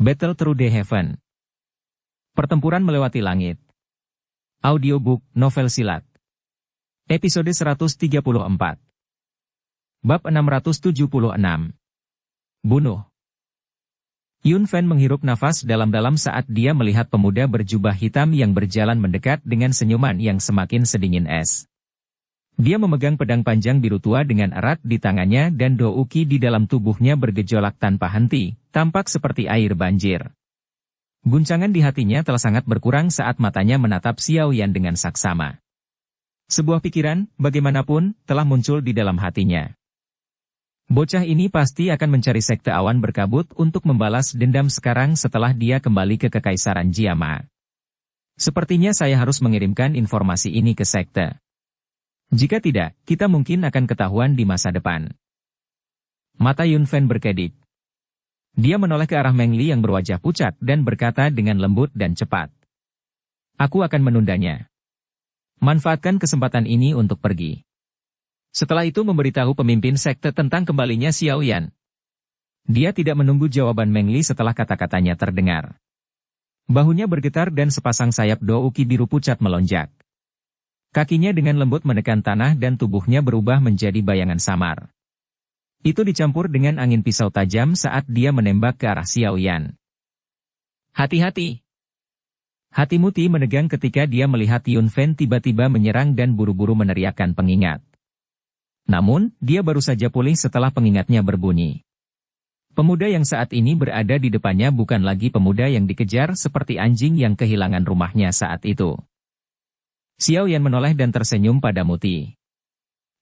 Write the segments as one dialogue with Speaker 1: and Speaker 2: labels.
Speaker 1: Battle Through the Heaven. Pertempuran melewati langit. Audiobook, novel silat. Episode 134. Bab 676. Bunuh. Yun Fan menghirup nafas dalam-dalam saat dia melihat pemuda berjubah hitam yang berjalan mendekat dengan senyuman yang semakin sedingin es. Dia memegang pedang panjang biru tua dengan erat di tangannya dan douki di dalam tubuhnya bergejolak tanpa henti, tampak seperti air banjir. Guncangan di hatinya telah sangat berkurang saat matanya menatap Xiao Yan dengan saksama. Sebuah pikiran, bagaimanapun, telah muncul di dalam hatinya. Bocah ini pasti akan mencari sekte awan berkabut untuk membalas dendam sekarang setelah dia kembali ke Kekaisaran Jiama. Sepertinya saya harus mengirimkan informasi ini ke sekte. Jika tidak, kita mungkin akan ketahuan di masa depan. Mata Yun Fan berkedip. Dia menoleh ke arah Meng Li yang berwajah pucat dan berkata dengan lembut dan cepat. Aku akan menundanya. Manfaatkan kesempatan ini untuk pergi. Setelah itu memberitahu pemimpin sekte tentang kembalinya Xiao Yan. Dia tidak menunggu jawaban Meng Li setelah kata-katanya terdengar. Bahunya bergetar dan sepasang sayap douki biru pucat melonjak. Kakinya dengan lembut menekan tanah dan tubuhnya berubah menjadi bayangan samar. Itu dicampur dengan angin pisau tajam saat dia menembak ke arah Xiao Yan. Hati-hati! Hati Muti menegang ketika dia melihat Yun Fan tiba-tiba menyerang dan buru-buru meneriakkan pengingat. Namun, dia baru saja pulih setelah pengingatnya berbunyi. Pemuda yang saat ini berada di depannya bukan lagi pemuda yang dikejar seperti anjing yang kehilangan rumahnya saat itu. Xiao Yan menoleh dan tersenyum pada Muti.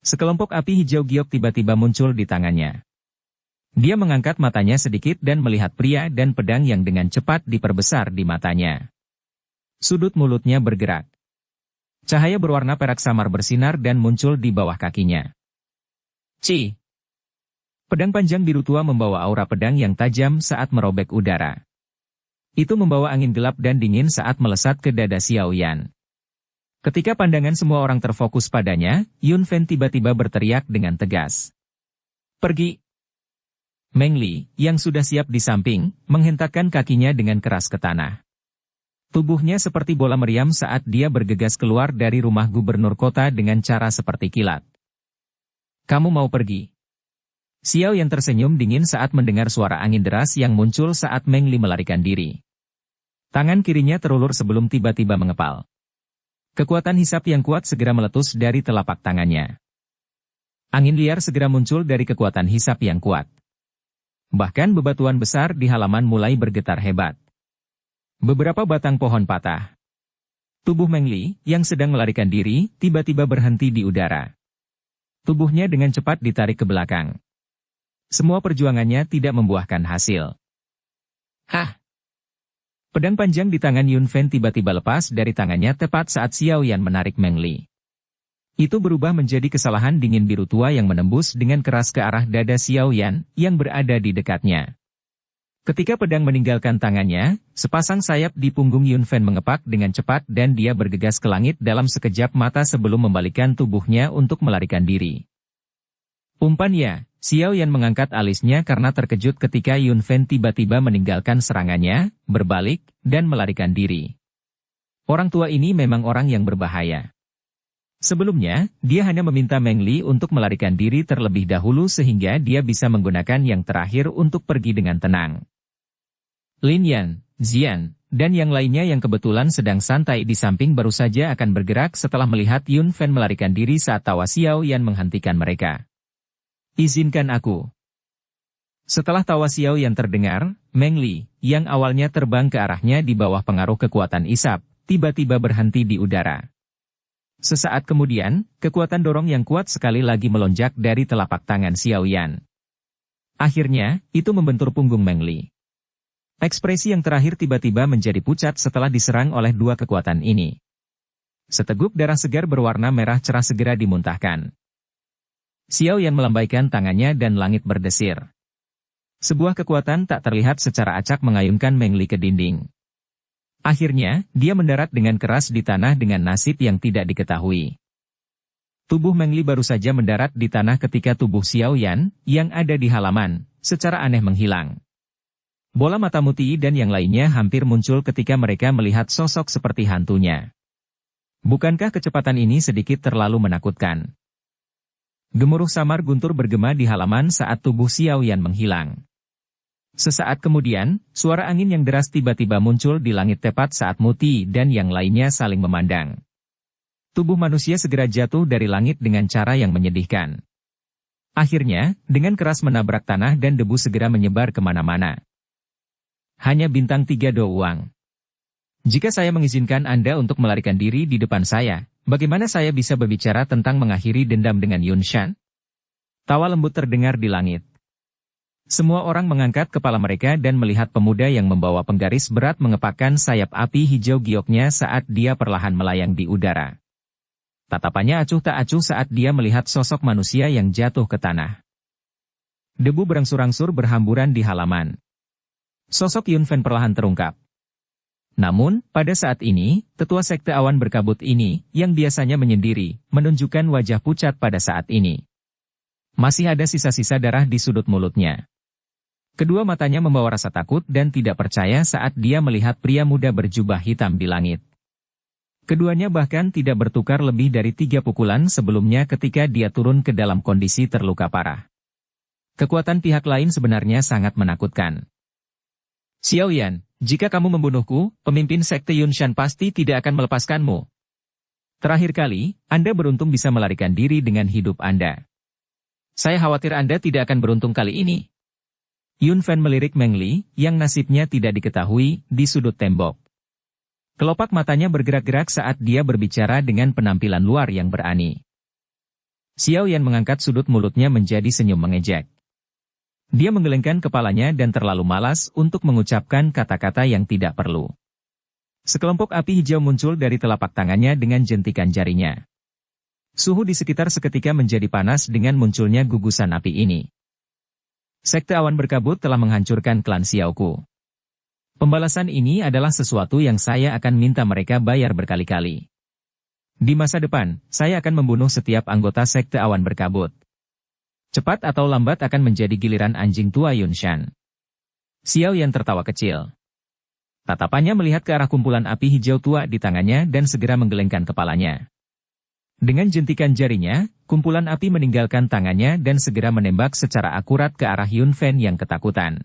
Speaker 1: Sekelompok api hijau giok tiba-tiba muncul di tangannya. Dia mengangkat matanya sedikit dan melihat pria dan pedang yang dengan cepat diperbesar di matanya. Sudut mulutnya bergerak. Cahaya berwarna perak samar bersinar dan muncul di bawah kakinya. Ci! Pedang panjang biru tua membawa aura pedang yang tajam saat merobek udara. Itu membawa angin gelap dan dingin saat melesat ke dada Xiao Yan. Ketika pandangan semua orang terfokus padanya, Yun Fan tiba-tiba berteriak dengan tegas. Pergi! Meng Li, yang sudah siap di samping, menghentakkan kakinya dengan keras ke tanah. Tubuhnya seperti bola meriam saat dia bergegas keluar dari rumah gubernur kota dengan cara seperti kilat. Kamu mau pergi? Xiao yang tersenyum dingin saat mendengar suara angin deras yang muncul saat Meng Li melarikan diri. Tangan kirinya terulur sebelum tiba-tiba mengepal. Kekuatan hisap yang kuat segera meletus dari telapak tangannya. Angin liar segera muncul dari kekuatan hisap yang kuat. Bahkan bebatuan besar di halaman mulai bergetar hebat. Beberapa batang pohon patah. Tubuh Meng Li, yang sedang melarikan diri, tiba-tiba berhenti di udara. Tubuhnya dengan cepat ditarik ke belakang. Semua perjuangannya tidak membuahkan hasil. Hah! Pedang panjang di tangan Yun Fan tiba-tiba lepas dari tangannya tepat saat Xiao Yan menarik Meng Li. Itu berubah menjadi kesalahan dingin biru tua yang menembus dengan keras ke arah dada Xiao Yan yang berada di dekatnya. Ketika pedang meninggalkan tangannya, sepasang sayap di punggung Yun Fan mengepak dengan cepat dan dia bergegas ke langit dalam sekejap mata sebelum membalikkan tubuhnya untuk melarikan diri. Umpan ya! Xiao Yan mengangkat alisnya karena terkejut ketika Yun Fan tiba-tiba meninggalkan serangannya, berbalik, dan melarikan diri. Orang tua ini memang orang yang berbahaya. Sebelumnya, dia hanya meminta Meng Li untuk melarikan diri terlebih dahulu sehingga dia bisa menggunakan yang terakhir untuk pergi dengan tenang. Lin Yan, Xian, dan yang lainnya yang kebetulan sedang santai di samping baru saja akan bergerak setelah melihat Yun Fan melarikan diri saat tawa Xiao Yan menghentikan mereka. Izinkan aku. Setelah tawa Xiao yang terdengar, Meng Li, yang awalnya terbang ke arahnya di bawah pengaruh kekuatan isap, tiba-tiba berhenti di udara. Sesaat kemudian, kekuatan dorong yang kuat sekali lagi melonjak dari telapak tangan Xiao Yan. Akhirnya, itu membentur punggung Meng Li. Ekspresi yang terakhir tiba-tiba menjadi pucat setelah diserang oleh dua kekuatan ini. Seteguk darah segar berwarna merah cerah segera dimuntahkan. Xiao Yan melambaikan tangannya dan langit berdesir. Sebuah kekuatan tak terlihat secara acak mengayunkan Meng Li ke dinding. Akhirnya, dia mendarat dengan keras di tanah dengan nasib yang tidak diketahui. Tubuh Meng Li baru saja mendarat di tanah ketika tubuh Xiao Yan, yang ada di halaman, secara aneh menghilang. Bola mata Muti dan yang lainnya hampir muncul ketika mereka melihat sosok seperti hantunya. Bukankah kecepatan ini sedikit terlalu menakutkan? Gemuruh samar guntur bergema di halaman saat tubuh Xiao Yan menghilang. Sesaat kemudian, suara angin yang deras tiba-tiba muncul di langit tepat saat Muti dan yang lainnya saling memandang. Tubuh manusia segera jatuh dari langit dengan cara yang menyedihkan. Akhirnya, dengan keras menabrak tanah dan debu segera menyebar kemana-mana. Hanya bintang 3 doang. Jika saya mengizinkan Anda untuk melarikan diri di depan saya, bagaimana saya bisa berbicara tentang mengakhiri dendam dengan Yun Shan? Tawa lembut terdengar di langit. Semua orang mengangkat kepala mereka dan melihat pemuda yang membawa penggaris berat mengepakkan sayap api hijau gioknya saat dia perlahan melayang di udara. Tatapannya acuh tak acuh saat dia melihat sosok manusia yang jatuh ke tanah. Debu berangsur-angsur berhamburan di halaman. Sosok Yun Fan perlahan terungkap. Namun, pada saat ini, tetua sekte awan berkabut ini, yang biasanya menyendiri, menunjukkan wajah pucat pada saat ini. Masih ada sisa-sisa darah di sudut mulutnya. Kedua matanya membawa rasa takut dan tidak percaya saat dia melihat pria muda berjubah hitam di langit. Keduanya bahkan tidak bertukar lebih dari 3 pukulan sebelumnya ketika dia turun ke dalam kondisi terluka parah. Kekuatan pihak lain sebenarnya sangat menakutkan. Xiao Yan, jika kamu membunuhku, pemimpin sekte Yun Shan pasti tidak akan melepaskanmu. Terakhir kali, Anda beruntung bisa melarikan diri dengan hidup Anda. Saya khawatir Anda tidak akan beruntung kali ini. Yun Fan melirik Meng Li, yang nasibnya tidak diketahui, di sudut tembok. Kelopak matanya bergerak-gerak saat dia berbicara dengan penampilan luar yang berani. Xiao Yan mengangkat sudut mulutnya menjadi senyum mengejek. Dia menggelengkan kepalanya dan terlalu malas untuk mengucapkan kata-kata yang tidak perlu. Sekelompok api hijau muncul dari telapak tangannya dengan jentikan jarinya. Suhu di sekitar seketika menjadi panas dengan munculnya gugusan api ini. Sekte awan berkabut telah menghancurkan klan Xiaoku. Pembalasan ini adalah sesuatu yang saya akan minta mereka bayar berkali-kali. Di masa depan, saya akan membunuh setiap anggota sekte awan berkabut. Cepat atau lambat akan menjadi giliran anjing tua Yun Shan. Xiao Yan tertawa kecil. Tatapannya melihat ke arah kumpulan api hijau tua di tangannya dan segera menggelengkan kepalanya. Dengan jentikan jarinya, kumpulan api meninggalkan tangannya dan segera menembak secara akurat ke arah Yun Fan yang ketakutan.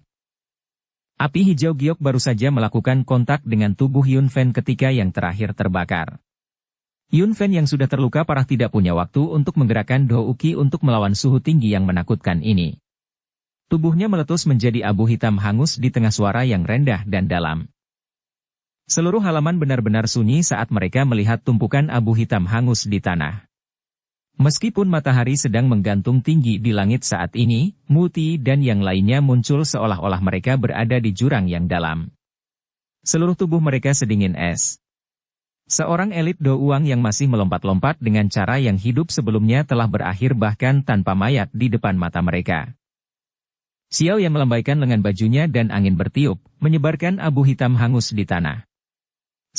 Speaker 1: Api hijau giok baru saja melakukan kontak dengan tubuh Yun Fan ketika yang terakhir terbakar. Yun Fan yang sudah terluka parah tidak punya waktu untuk menggerakkan Do Uki untuk melawan suhu tinggi yang menakutkan ini. Tubuhnya meletus menjadi abu hitam hangus di tengah suara yang rendah dan dalam. Seluruh halaman benar-benar sunyi saat mereka melihat tumpukan abu hitam hangus di tanah. Meskipun matahari sedang menggantung tinggi di langit saat ini, Muti dan yang lainnya muncul seolah-olah mereka berada di jurang yang dalam. Seluruh tubuh mereka sedingin es. Seorang elit Do Uang yang masih melompat-lompat dengan cara yang hidup sebelumnya telah berakhir bahkan tanpa mayat di depan mata mereka. Xiao yang melambaikan lengan bajunya dan angin bertiup, menyebarkan abu hitam hangus di tanah.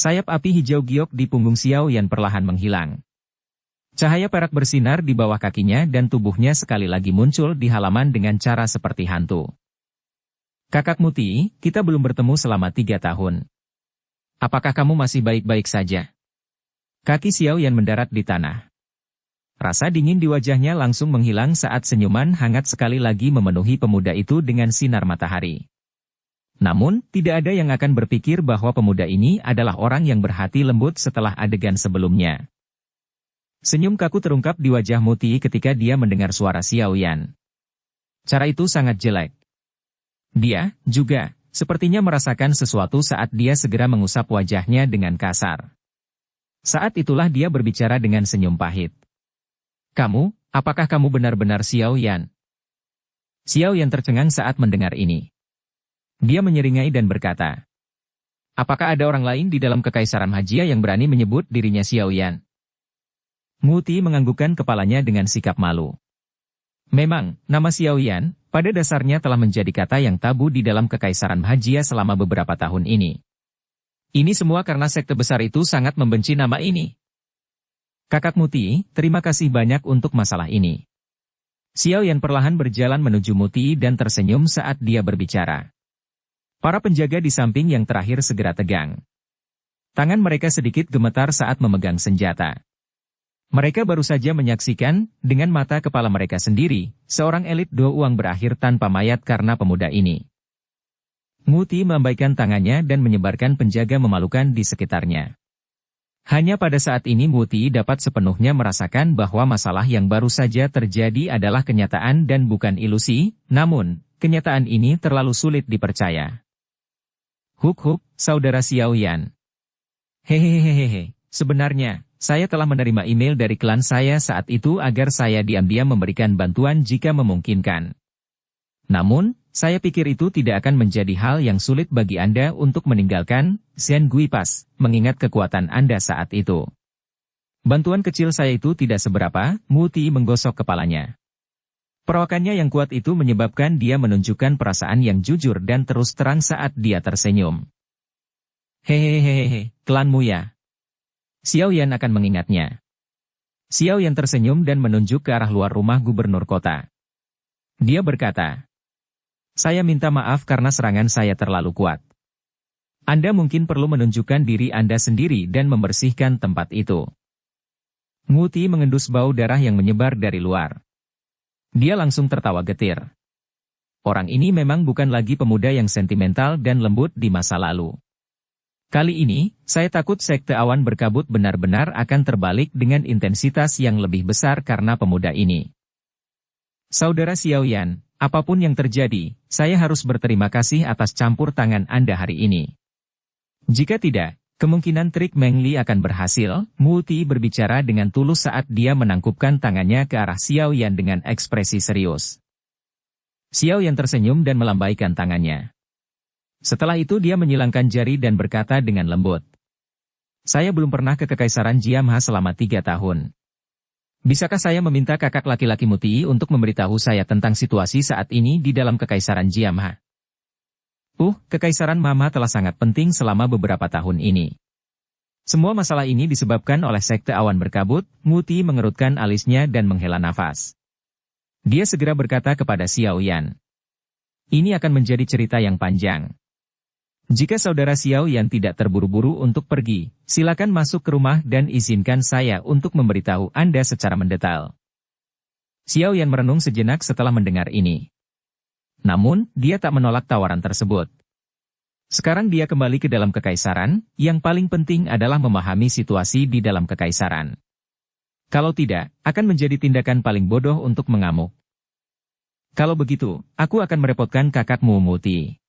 Speaker 1: Sayap api hijau giok di punggung Xiao yang perlahan menghilang. Cahaya perak bersinar di bawah kakinya dan tubuhnya sekali lagi muncul di halaman dengan cara seperti hantu. Kakak Muti, kita belum bertemu selama 3 tahun. Apakah kamu masih baik-baik saja? Kaki Xiao Yan mendarat di tanah. Rasa dingin di wajahnya langsung menghilang saat senyuman hangat sekali lagi memenuhi pemuda itu dengan sinar matahari. Namun, tidak ada yang akan berpikir bahwa pemuda ini adalah orang yang berhati lembut setelah adegan sebelumnya. Senyum kaku terungkap di wajah Muti ketika dia mendengar suara Xiao Yan. Cara itu sangat jelek. Dia, juga, sepertinya merasakan sesuatu saat dia segera mengusap wajahnya dengan kasar. Saat itulah dia berbicara dengan senyum pahit. Kamu, apakah kamu benar-benar Xiao Yan? Xiao Yan tercengang saat mendengar ini. Dia menyeringai dan berkata, apakah ada orang lain di dalam Kekaisaran Hajia yang berani menyebut dirinya Xiao Yan? Muti menganggukkan kepalanya dengan sikap malu. Memang, nama Xiao Yan, pada dasarnya telah menjadi kata yang tabu di dalam Kekaisaran Hajia selama beberapa tahun ini. Ini semua karena sekte besar itu sangat membenci nama ini. Kakak Muti, terima kasih banyak untuk masalah ini. Xiao Yan perlahan berjalan menuju Muti dan tersenyum saat dia berbicara. Para penjaga di samping yang terakhir segera tegang. Tangan mereka sedikit gemetar saat memegang senjata. Mereka baru saja menyaksikan, dengan mata kepala mereka sendiri, seorang elit Do Uang berakhir tanpa mayat karena pemuda ini. Muti melambaikan tangannya dan menyebarkan penjaga memalukan di sekitarnya. Hanya pada saat ini Muti dapat sepenuhnya merasakan bahwa masalah yang baru saja terjadi adalah kenyataan dan bukan ilusi, namun, kenyataan ini terlalu sulit dipercaya. Huk, saudara Xiao Yan. Hehehehehe, sebenarnya, saya telah menerima email dari klan saya saat itu agar saya diam-diam memberikan bantuan jika memungkinkan. Namun, saya pikir itu tidak akan menjadi hal yang sulit bagi Anda untuk meninggalkan Zen Gui Pass, mengingat kekuatan Anda saat itu. Bantuan kecil saya itu tidak seberapa, Muti menggosok kepalanya. Perawakannya yang kuat itu menyebabkan dia menunjukkan perasaan yang jujur dan terus terang saat dia tersenyum. Hehehehe, klanmu ya. Xiao Yan akan mengingatnya. Xiao Yan tersenyum dan menunjuk ke arah luar rumah gubernur kota. Dia berkata, saya minta maaf karena serangan saya terlalu kuat. Anda mungkin perlu menunjukkan diri Anda sendiri dan membersihkan tempat itu. Muti mengendus bau darah yang menyebar dari luar. Dia langsung tertawa getir. Orang ini memang bukan lagi pemuda yang sentimental dan lembut di masa lalu. Kali ini, saya takut sekte awan berkabut benar-benar akan terbalik dengan intensitas yang lebih besar karena pemuda ini. Saudara Xiao Yan, apapun yang terjadi, saya harus berterima kasih atas campur tangan Anda hari ini. Jika tidak, kemungkinan trik Meng Li akan berhasil. Muti berbicara dengan tulus saat dia menangkupkan tangannya ke arah Xiao Yan dengan ekspresi serius. Xiao Yan tersenyum dan melambaikan tangannya. Setelah itu dia menyilangkan jari dan berkata dengan lembut. Saya belum pernah ke Kekaisaran Jiamha selama 3 tahun. Bisakah saya meminta kakak laki-laki Muti untuk memberitahu saya tentang situasi saat ini di dalam Kekaisaran Jiamha? Kekaisaran Mama telah sangat penting selama beberapa tahun ini. Semua masalah ini disebabkan oleh sekte awan berkabut. Muti mengerutkan alisnya dan menghela nafas. Dia segera berkata kepada Xiao Yan. Ini akan menjadi cerita yang panjang. Jika saudara Xiao Yan tidak terburu-buru untuk pergi, silakan masuk ke rumah dan izinkan saya untuk memberitahu Anda secara mendetail. Xiao Yan merenung sejenak setelah mendengar ini. Namun, dia tak menolak tawaran tersebut. Sekarang dia kembali ke dalam kekaisaran, yang paling penting adalah memahami situasi di dalam kekaisaran. Kalau tidak, akan menjadi tindakan paling bodoh untuk mengamuk. Kalau begitu, aku akan merepotkan kakakmu Muti.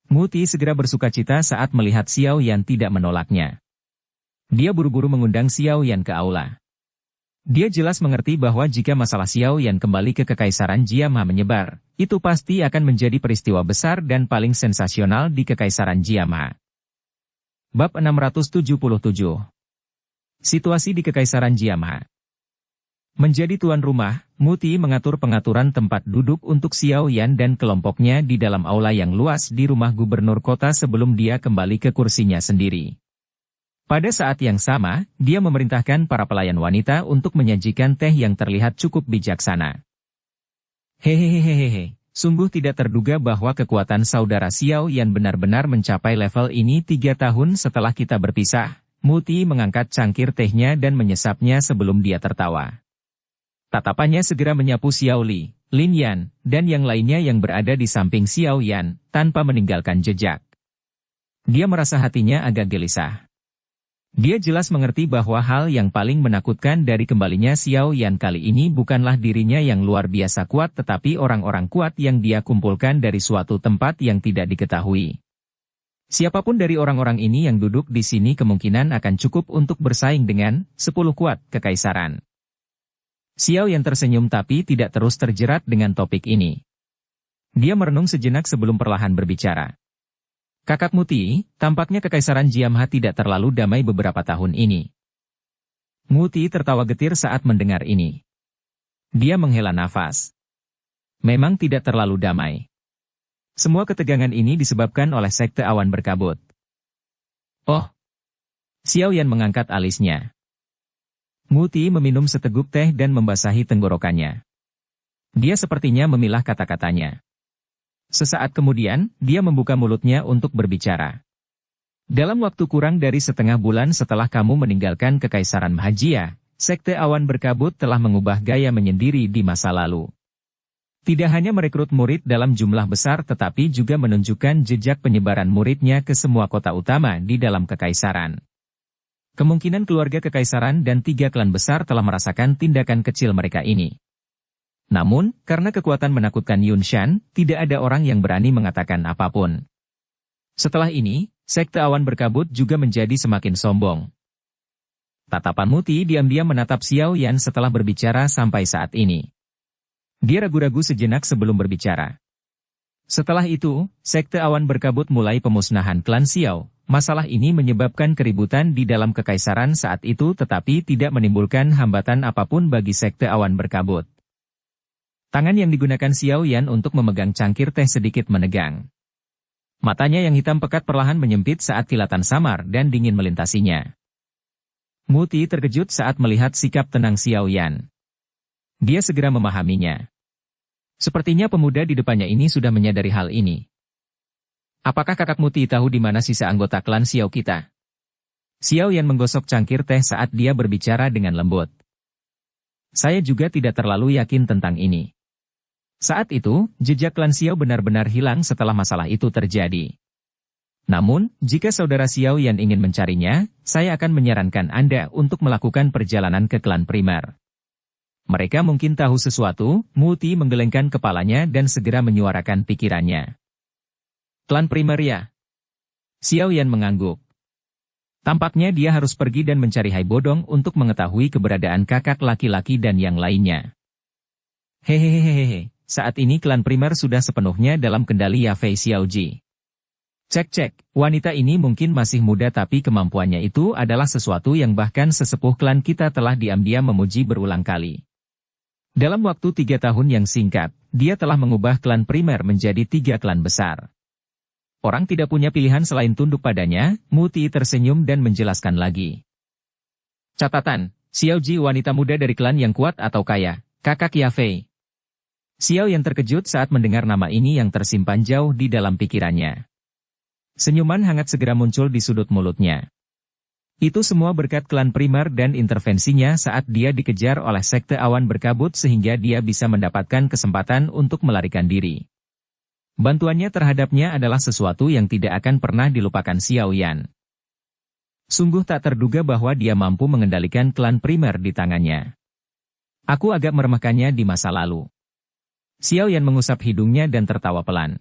Speaker 1: Muti segera bersukacita saat melihat Xiao Yan tidak menolaknya. Dia buru-buru mengundang Xiao Yan ke aula. Dia jelas mengerti bahwa jika masalah Xiao Yan kembali ke Kekaisaran Jiamha menyebar, itu pasti akan menjadi peristiwa besar dan paling sensasional di Kekaisaran Jiamha. Bab 677. Situasi di Kekaisaran Jiamha. Menjadi tuan rumah, Muti mengatur pengaturan tempat duduk untuk Xiao Yan dan kelompoknya di dalam aula yang luas di rumah gubernur kota sebelum dia kembali ke kursinya sendiri. Pada saat yang sama, dia memerintahkan para pelayan wanita untuk menyajikan teh yang terlihat cukup bijaksana. Hehehehehe, sungguh tidak terduga bahwa kekuatan saudara Xiao Yan benar-benar mencapai level ini 3 tahun setelah kita berpisah. Muti mengangkat cangkir tehnya dan menyesapnya sebelum dia tertawa. Tatapannya segera menyapu Xiao Li, Lin Yan, dan yang lainnya yang berada di samping Xiao Yan, tanpa meninggalkan jejak. Dia merasa hatinya agak gelisah. Dia jelas mengerti bahwa hal yang paling menakutkan dari kembalinya Xiao Yan kali ini bukanlah dirinya yang luar biasa kuat tetapi orang-orang kuat yang dia kumpulkan dari suatu tempat yang tidak diketahui. Siapapun dari orang-orang ini yang duduk di sini kemungkinan akan cukup untuk bersaing dengan 10 kuat kekaisaran. Xiao Yan tersenyum tapi tidak terus terjerat dengan topik ini. Dia merenung sejenak sebelum perlahan berbicara. Kakak Muti, tampaknya Kekaisaran Jiamha tidak terlalu damai beberapa tahun ini. Muti tertawa getir saat mendengar ini. Dia menghela nafas. Memang tidak terlalu damai. Semua ketegangan ini disebabkan oleh sekte awan berkabut. Oh. Xiao Yan mengangkat alisnya. Muti meminum seteguk teh dan membasahi tenggorokannya. Dia sepertinya memilah kata-katanya. Sesaat kemudian, dia membuka mulutnya untuk berbicara. Dalam waktu kurang dari setengah bulan setelah kamu meninggalkan Kekaisaran Mahajia, Sekte Awan Berkabut telah mengubah gaya menyendiri di masa lalu. Tidak hanya merekrut murid dalam jumlah besar tetapi juga menunjukkan jejak penyebaran muridnya ke semua kota utama di dalam Kekaisaran. Kemungkinan keluarga Kekaisaran dan 3 klan besar telah merasakan tindakan kecil mereka ini. Namun, karena kekuatan menakutkan Yunshan, tidak ada orang yang berani mengatakan apapun. Setelah ini, Sekte Awan Berkabut juga menjadi semakin sombong. Tatapan Muti diam-diam menatap Xiao Yan setelah berbicara sampai saat ini. Dia ragu-ragu sejenak sebelum berbicara. Setelah itu, Sekte Awan Berkabut mulai pemusnahan klan Xiao. Masalah ini menyebabkan keributan di dalam Kekaisaran saat itu tetapi tidak menimbulkan hambatan apapun bagi Sekte Awan Berkabut. Tangan yang digunakan Xiao Yan untuk memegang cangkir teh sedikit menegang. Matanya yang hitam pekat perlahan menyempit saat kilatan samar dan dingin melintasinya. Muti terkejut saat melihat sikap tenang Xiao Yan. Dia segera memahaminya. Sepertinya pemuda di depannya ini sudah menyadari hal ini. Apakah kakak Muti tahu di mana sisa anggota klan Xiao kita? Xiao Yan menggosok cangkir teh saat dia berbicara dengan lembut. Saya juga tidak terlalu yakin tentang ini. Saat itu, jejak klan Xiao benar-benar hilang setelah masalah itu terjadi. Namun, jika saudara Xiao Yan ingin mencarinya, saya akan menyarankan Anda untuk melakukan perjalanan ke klan primer. Mereka mungkin tahu sesuatu. Muti menggelengkan kepalanya dan segera menyuarakan pikirannya. Klan primer ya? Xiao Yan mengangguk. Tampaknya dia harus pergi dan mencari Hai Bodong untuk mengetahui keberadaan kakak laki-laki dan yang lainnya. Hehehehehe. Saat ini klan primer sudah sepenuhnya dalam kendali Yafei Xiaoji. Cek-cek, wanita ini mungkin masih muda tapi kemampuannya itu adalah sesuatu yang bahkan sesepuh klan kita telah diam-diam memuji berulang kali. Dalam waktu 3 tahun yang singkat, dia telah mengubah klan primer menjadi 3 klan besar. Orang tidak punya pilihan selain tunduk padanya. Muti tersenyum dan menjelaskan lagi. Catatan, Xiaoji wanita muda dari klan yang kuat atau kaya, kakak Yafei. Xiao yang terkejut saat mendengar nama ini yang tersimpan jauh di dalam pikirannya. Senyuman hangat segera muncul di sudut mulutnya. Itu semua berkat klan primer dan intervensinya saat dia dikejar oleh Sekte Awan Berkabut sehingga dia bisa mendapatkan kesempatan untuk melarikan diri. Bantuannya terhadapnya adalah sesuatu yang tidak akan pernah dilupakan Xiao Yan. Sungguh tak terduga bahwa dia mampu mengendalikan klan primer di tangannya. Aku agak meremehkannya di masa lalu. Xiao Yan mengusap hidungnya dan tertawa pelan.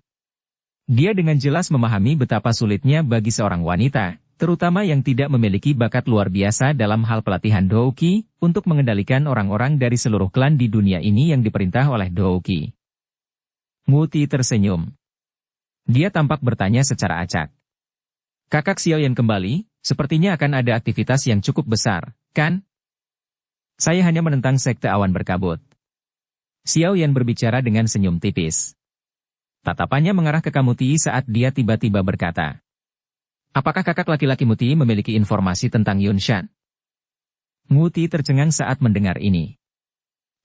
Speaker 1: Dia dengan jelas memahami betapa sulitnya bagi seorang wanita, terutama yang tidak memiliki bakat luar biasa dalam hal pelatihan Douqi, untuk mengendalikan orang-orang dari seluruh klan di dunia ini yang diperintah oleh Douqi. Muti tersenyum. Dia tampak bertanya secara acak. Kakak Xiao Yan kembali, sepertinya akan ada aktivitas yang cukup besar, kan? Saya hanya menentang Sekte Awan Berkabut. Xiao Yan berbicara dengan senyum tipis. Tatapannya mengarah ke Muti saat dia tiba-tiba berkata. Apakah kakak laki-laki Muti memiliki informasi tentang Yunshan? Muti tercengang saat mendengar ini.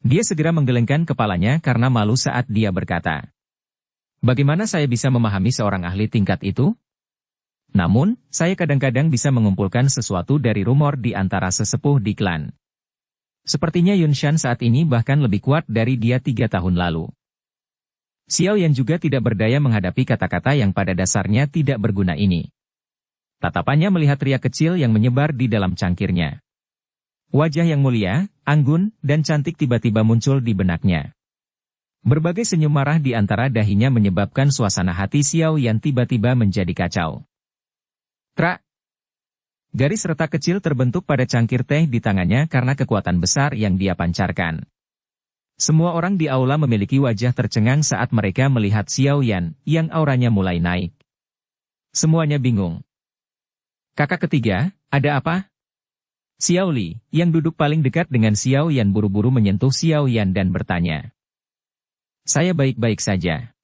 Speaker 1: Dia segera menggelengkan kepalanya karena malu saat dia berkata. Bagaimana saya bisa memahami seorang ahli tingkat itu? Namun, saya kadang-kadang bisa mengumpulkan sesuatu dari rumor di antara sesepuh di klan. Sepertinya Yunshan saat ini bahkan lebih kuat dari dia 3 tahun lalu. Xiao Yan juga tidak berdaya menghadapi kata-kata yang pada dasarnya tidak berguna ini. Tatapannya melihat riak kecil yang menyebar di dalam cangkirnya. Wajah yang mulia, anggun, dan cantik tiba-tiba muncul di benaknya. Berbagai senyum marah di antara dahinya menyebabkan suasana hati Xiao Yan tiba-tiba menjadi kacau. Krak! Garis retak kecil terbentuk pada cangkir teh di tangannya karena kekuatan besar yang dia pancarkan. Semua orang di aula memiliki wajah tercengang saat mereka melihat Xiao Yan, yang auranya mulai naik. Semuanya bingung. Kakak ketiga, ada apa? Xiao Li, yang duduk paling dekat dengan Xiao Yan buru-buru menyentuh Xiao Yan dan bertanya. Saya baik-baik saja.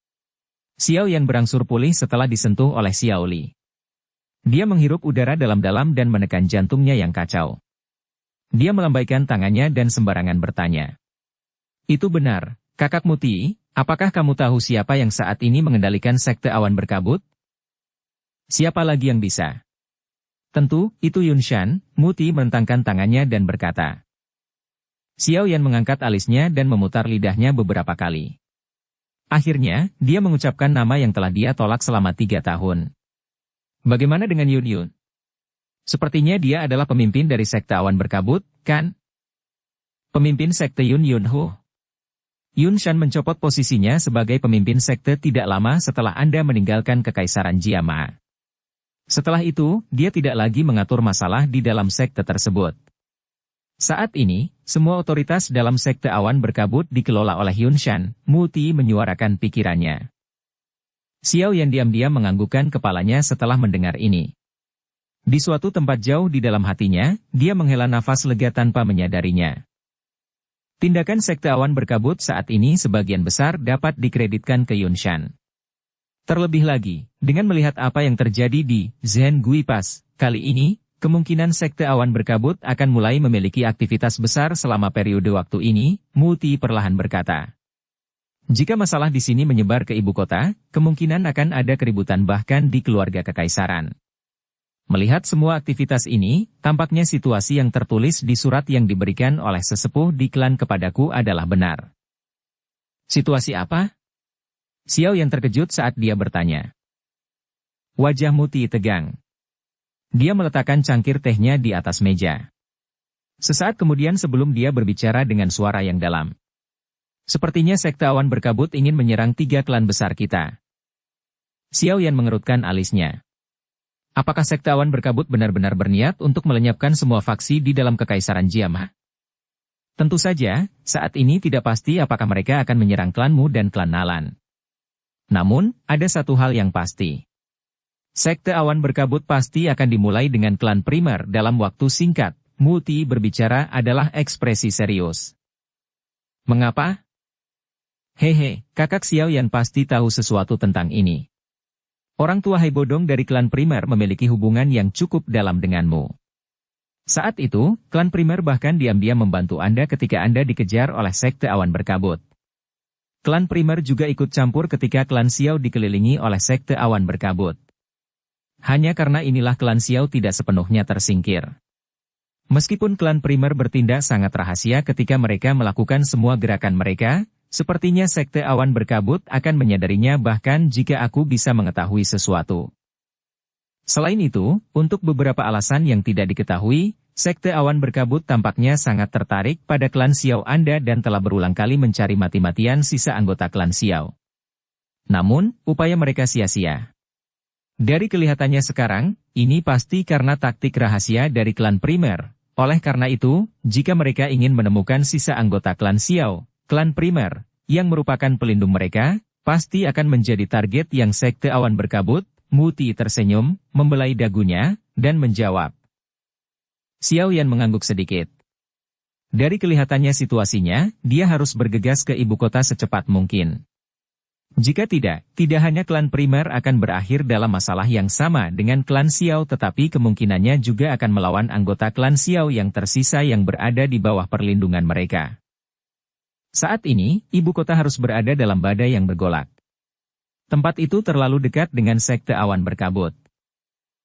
Speaker 1: Xiao Yan berangsur pulih setelah disentuh oleh Xiao Li. Dia menghirup udara dalam-dalam dan menekan jantungnya yang kacau. Dia melambaikan tangannya dan sembarangan bertanya. Itu benar, kakak Muti, Apakah kamu tahu siapa yang saat ini mengendalikan sekte awan berkabut? Siapa lagi yang bisa? Tentu, itu Yunshan. Muti merentangkan tangannya dan berkata. Xiao Yan mengangkat alisnya dan memutar lidahnya beberapa kali. Akhirnya, dia mengucapkan nama yang telah dia tolak selama 3 tahun. Bagaimana dengan Yun Yun? Sepertinya dia adalah pemimpin dari sekte awan berkabut, kan? Pemimpin sekte Yun Yun Ho. Yun Shan mencopot posisinya sebagai pemimpin sekte tidak lama setelah Anda meninggalkan Kekaisaran Jiama. Setelah itu, dia tidak lagi mengatur masalah di dalam sekte tersebut. Saat ini, semua otoritas dalam sekte awan berkabut dikelola oleh Yun Shan. Muti menyuarakan pikirannya. Xiao Yan diam-diam menganggukkan kepalanya setelah mendengar ini. Di suatu tempat jauh di dalam hatinya, dia menghela nafas lega tanpa menyadarinya. Tindakan sekte awan berkabut saat ini sebagian besar dapat dikreditkan ke Yun Shan. Terlebih lagi, dengan melihat apa yang terjadi di Zhen Gui Pass, kali ini, kemungkinan sekte awan berkabut akan mulai memiliki aktivitas besar selama periode waktu ini, Muti perlahan berkata. Jika masalah di sini menyebar ke ibu kota, kemungkinan akan ada keributan bahkan di keluarga kekaisaran. Melihat semua aktivitas ini, tampaknya situasi yang tertulis di surat yang diberikan oleh sesepuh di klan kepadaku adalah benar. Situasi apa? Xiao yang terkejut saat dia bertanya. Wajah Muti tegang. Dia meletakkan cangkir tehnya di atas meja. Sesaat kemudian sebelum dia berbicara dengan suara yang dalam. Sepertinya sekte awan berkabut ingin menyerang 3 klan besar kita. Xiao Yan mengerutkan alisnya. Apakah sekte awan berkabut benar-benar berniat untuk melenyapkan semua faksi di dalam Kekaisaran Jiama? Tentu saja, saat ini tidak pasti apakah mereka akan menyerang klanmu dan klan Nalan. Namun, ada satu hal yang pasti. Sekte awan berkabut pasti akan dimulai dengan klan primer dalam waktu singkat. Muti berbicara adalah ekspresi serius. Mengapa? Hehe, kakak Xiao Yan pasti tahu sesuatu tentang ini. Orang tua Hai Bodong dari klan primer memiliki hubungan yang cukup dalam denganmu. Saat itu, klan primer bahkan diam-diam membantu Anda ketika Anda dikejar oleh sekte awan berkabut. Klan primer juga ikut campur ketika klan Xiao dikelilingi oleh sekte awan berkabut. Hanya karena inilah klan Xiao tidak sepenuhnya tersingkir. Meskipun klan primer bertindak sangat rahasia ketika mereka melakukan semua gerakan mereka, sepertinya sekte awan berkabut akan menyadarinya bahkan jika aku bisa mengetahui sesuatu. Selain itu, untuk beberapa alasan yang tidak diketahui, sekte awan berkabut tampaknya sangat tertarik pada klan Xiao Anda dan telah berulang kali mencari mati-matian sisa anggota klan Xiao. Namun, upaya mereka sia-sia. Dari kelihatannya sekarang, ini pasti karena taktik rahasia dari klan primer. Oleh karena itu, jika mereka ingin menemukan sisa anggota klan Xiao, klan primer, yang merupakan pelindung mereka, pasti akan menjadi target yang sekte awan berkabut. Muti tersenyum, membelai dagunya, dan menjawab. Xiao Yan mengangguk sedikit. Dari kelihatannya situasinya, dia harus bergegas ke ibu kota secepat mungkin. Jika tidak hanya klan primer akan berakhir dalam masalah yang sama dengan klan Xiao tetapi kemungkinannya juga akan melawan anggota klan Xiao yang tersisa yang berada di bawah perlindungan mereka. Saat ini, ibu kota harus berada dalam badai yang bergolak. Tempat itu terlalu dekat dengan sekte awan berkabut.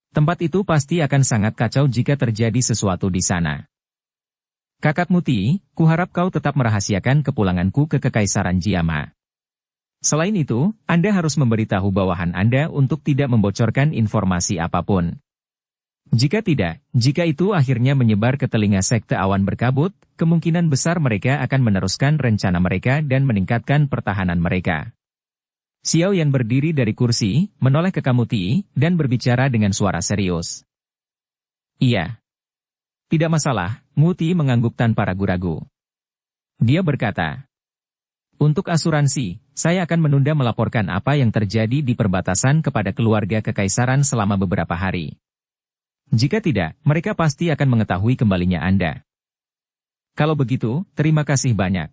Speaker 1: Tempat itu pasti akan sangat kacau jika terjadi sesuatu di sana. Kakak Muti, kuharap kau tetap merahasiakan kepulanganku ke Kekaisaran Jiama. Selain itu, Anda harus memberitahu bawahan Anda untuk tidak membocorkan informasi apapun. Jika tidak, jika itu akhirnya menyebar ke telinga sekte awan berkabut, kemungkinan besar mereka akan meneruskan rencana mereka dan meningkatkan pertahanan mereka. Xiao Yan berdiri dari kursi, menoleh ke Muti, dan berbicara dengan suara serius. Iya. Tidak masalah, Muti mengangguk tanpa ragu-ragu. Dia berkata, untuk asuransi, saya akan menunda melaporkan apa yang terjadi di perbatasan kepada keluarga kekaisaran selama beberapa hari. Jika tidak, mereka pasti akan mengetahui kembalinya Anda. Kalau begitu, terima kasih banyak.